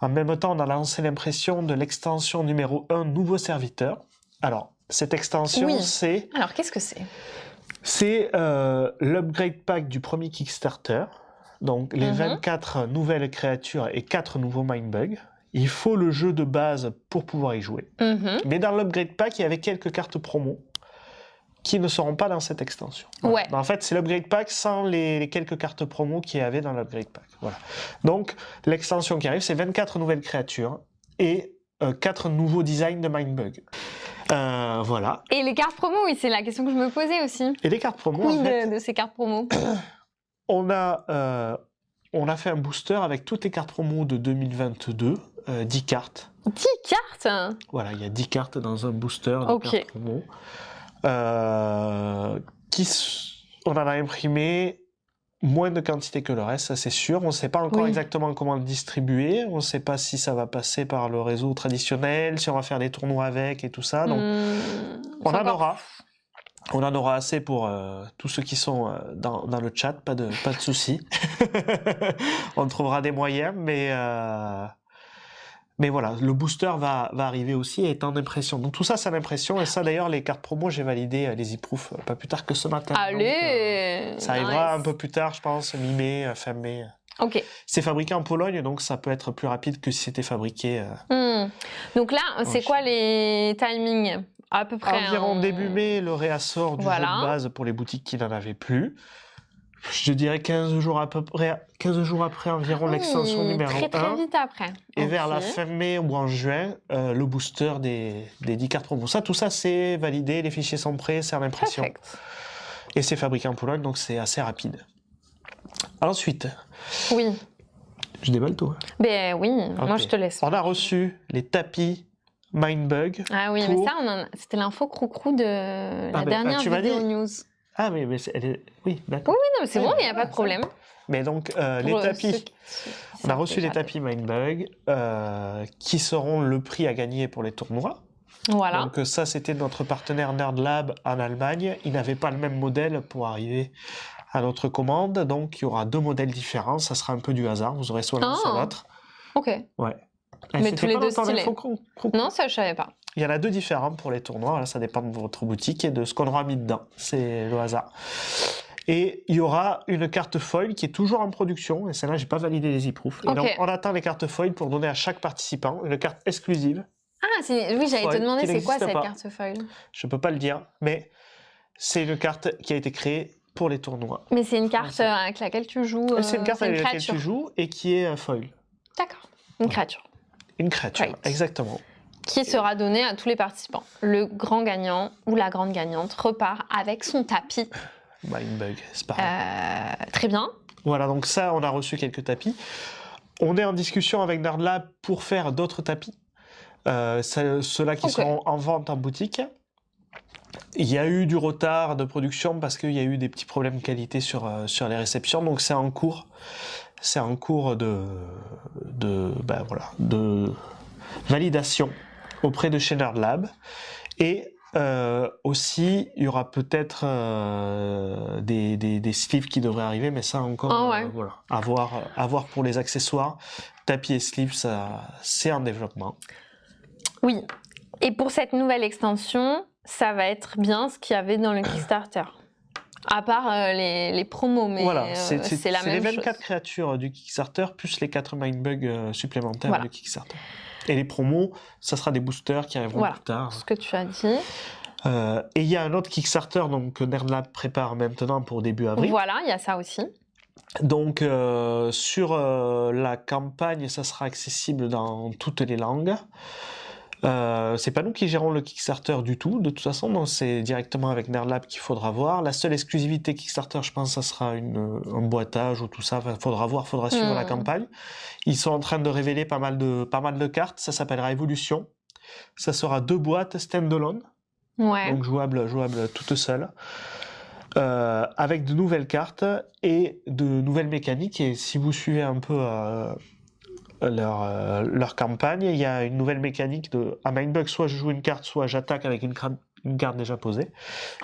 en même temps, on a lancé l'impression de l'extension numéro 1, nouveau serviteur. Alors, cette extension, c'est... Alors, qu'est-ce que c'est? C'est l'upgrade pack du premier Kickstarter. Donc, les 24 nouvelles créatures et 4 nouveaux Mindbug. Il faut le jeu de base pour pouvoir y jouer. Mais dans l'upgrade pack, il y avait quelques cartes promo qui ne seront pas dans cette extension. Voilà. Ouais. En fait, c'est l'upgrade pack sans les quelques cartes promo qu'il y avait dans l'upgrade pack. Voilà. Donc, l'extension qui arrive, c'est 24 nouvelles créatures et 4 nouveaux designs de Mindbug. Voilà. Et les cartes promo, oui, c'est la question que je me posais aussi. Et les cartes promo, Oui, en fait, de ces cartes promo. on a fait un booster avec toutes les cartes promo de 2022, 10 cartes. 10 cartes? Voilà, il y a 10 cartes dans un booster de cartes promo. On en a imprimé moins de quantité que le reste, ça c'est sûr. On ne sait pas encore exactement comment le distribuer. On ne sait pas si ça va passer par le réseau traditionnel, si on va faire des tournois avec et tout ça. Donc, on en aura. On en aura assez pour tous ceux qui sont dans le chat, pas de souci. On trouvera des moyens, mais voilà, le booster va arriver aussi et est en impression. Donc tout ça, c'est l'impression. Et ça, d'ailleurs, les cartes promo, j'ai validé les e-proof pas plus tard que ce matin. Allez, donc, ça arrivera un peu plus tard, je pense, mi-mai, fin mai. Ok. C'est fabriqué en Pologne, donc ça peut être plus rapide que si c'était fabriqué... Donc là, c'est quoi les timings à peu près? Environ début mai, le réassort du jeu de base pour les boutiques qui n'en avaient plus. Je dirais 15 jours après environ l'extension numéro 1. Très vite après. Et vers la fin mai ou en juin, le booster des 10 cartes promo. Tout ça, c'est validé, les fichiers sont prêts, c'est en impression. Perfect. Et c'est fabriqué en Pologne, donc c'est assez rapide. Ensuite... Oui. Je déballe tout. Ben oui, moi je te laisse. On a reçu les tapis Mindbug. Ah oui, mais ça, c'était l'info crocrou de la dernière vidéo news. Ah mais oui, d'accord. Oui, non, mais c'est bon, il n'y a pas de problème. Mais donc, les tapis, on a reçu les tapis Mindbug qui seront le prix à gagner pour les tournois. Voilà. Donc ça, c'était notre partenaire NerdLab en Allemagne. Il n'avait pas le même modèle pour arriver à notre commande, donc il y aura 2 modèles différents. Ça sera un peu du hasard, vous aurez soit l'un soit l'autre. Ok. Ouais. Mais tous les deux stylés. Non, ça je savais pas. Il y en a 2 différents pour les tournois, là, ça dépend de votre boutique et de ce qu'on aura mis dedans, c'est le hasard. Et il y aura une carte foil qui est toujours en production, et celle-là, j'ai pas validé les e-proof. Et donc, on attend les cartes foil pour donner à chaque participant une carte exclusive. Ah, oui, j'allais te demander, c'est quoi cette carte foil? Je peux pas le dire, mais c'est une carte qui a été créée pour les tournois. Mais c'est une carte avec laquelle tu joues. C'est une carte avec laquelle tu joues et qui est foil. D'accord, une créature. Une créature, exactement. Qui sera donnée à tous les participants. Le grand gagnant ou la grande gagnante repart avec son tapis. Mindbug, c'est pareil. Très bien. Voilà, donc ça, on a reçu quelques tapis. On est en discussion avec NerdLab pour faire d'autres tapis. Ceux-là qui seront en vente en boutique. Il y a eu du retard de production parce qu'il y a eu des petits problèmes de qualité sur les réceptions, donc c'est en cours. C'est en cours de validation auprès de chez NerdLab. Et aussi, il y aura peut-être des sleeves qui devraient arriver, mais ça encore, voilà, à voir pour les accessoires. Tapis et sleeves, c'est en développement. Oui. Et pour cette nouvelle extension, ça va être bien ce qu'il y avait dans le Kickstarter. À part les promos, mais voilà, c'est la même chose. les 24 créatures du Kickstarter, plus les 4 Mindbugs supplémentaires du Kickstarter. Et les promos, ça sera des boosters qui arriveront plus tard. Ce que tu as dit. Et il y a un autre Kickstarter donc, que NerdLab prépare maintenant pour début avril. Voilà, il y a ça aussi. Donc, sur la campagne, ça sera accessible dans toutes les langues. C'est pas nous qui gérons le Kickstarter du tout, de toute façon, donc c'est directement avec NerdLab qu'il faudra voir. La seule exclusivité Kickstarter, je pense, ça sera un boîtage ou tout ça. Enfin, faudra voir, faudra suivre la campagne. Ils sont en train de révéler pas mal de cartes. Ça s'appellera Evolution. Ça sera 2 boîtes stand-alone, donc jouables toutes seules, avec de nouvelles cartes et de nouvelles mécaniques. Et si vous suivez un peu leur campagne, il y a une nouvelle mécanique à Mindbug, soit je joue une carte, soit j'attaque avec une carte déjà posée.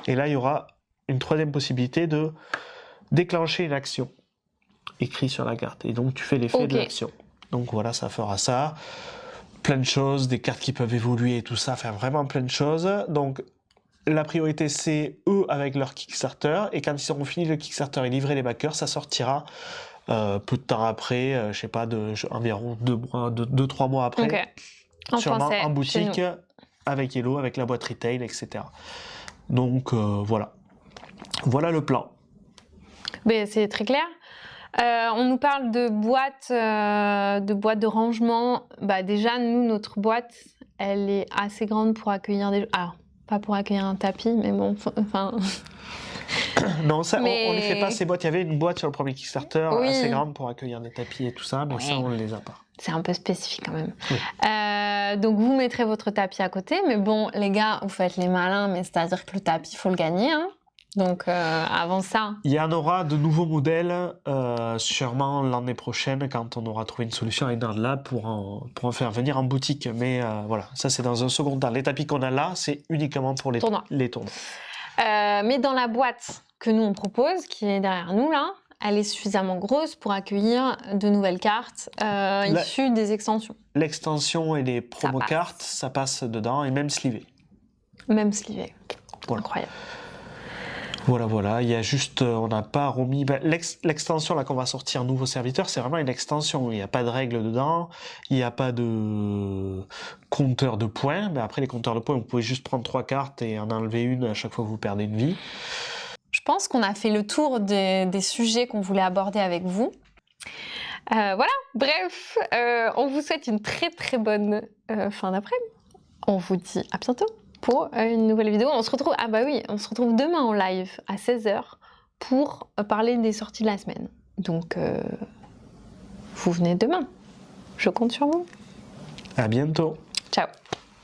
Et là, il y aura une 3e possibilité de déclencher une action écrite sur la carte. Et donc, tu fais l'effet de l'action. Donc voilà, ça fera ça. Plein de choses, des cartes qui peuvent évoluer et tout ça, enfin vraiment plein de choses. Donc, la priorité, c'est eux avec leur Kickstarter. Et quand ils auront fini le Kickstarter et livré les backers, ça sortira peu de temps après, je sais pas, environ 2-3 mois après, sûrement en boutique, avec Hello, avec la boîte retail, etc. Donc voilà le plan. Mais c'est très clair. On nous parle de boîtes de rangement. Bah déjà, nous, notre boîte, elle est assez grande pour accueillir des... Alors, pas pour accueillir un tapis, mais bon, enfin... Non, ça, on ne fait pas ces boîtes. Il y avait une boîte sur le premier Kickstarter assez grande pour accueillir des tapis et tout ça, mais ça, on ne les a pas. C'est un peu spécifique quand même. Donc, vous mettrez votre tapis à côté, mais bon, les gars, vous faites les malins, mais c'est-à-dire que le tapis, il faut le gagner, hein. Donc, avant ça... Il y en aura de nouveaux modèles, sûrement l'année prochaine, quand on aura trouvé une solution avec NerdLab pour en faire venir en boutique. Mais voilà, ça, c'est dans un second temps. Les tapis qu'on a là, c'est uniquement pour les tournois. Mais dans la boîte que nous on propose, qui est derrière nous là, elle est suffisamment grosse pour accueillir de nouvelles cartes issues des extensions. L'extension et les promo cartes, ça passe dedans, et même slivé. Même slivé. Voilà. Incroyable. Voilà, il y a juste, on n'a pas remis... l'extension là qu'on va sortir, nouveau serviteur, c'est vraiment une extension, il n'y a pas de règles dedans, il n'y a pas de compteur de points, mais après les compteurs de points, vous pouvez juste prendre 3 cartes et en enlever une à chaque fois que vous perdez une vie. Je pense qu'on a fait le tour des sujets qu'on voulait aborder avec vous. Voilà, bref, on vous souhaite une très très bonne fin d'après-midi. On vous dit à bientôt pour une nouvelle vidéo. On se retrouve, on se retrouve demain en live à 16h pour parler des sorties de la semaine. Donc, vous venez demain. Je compte sur vous. À bientôt. Ciao.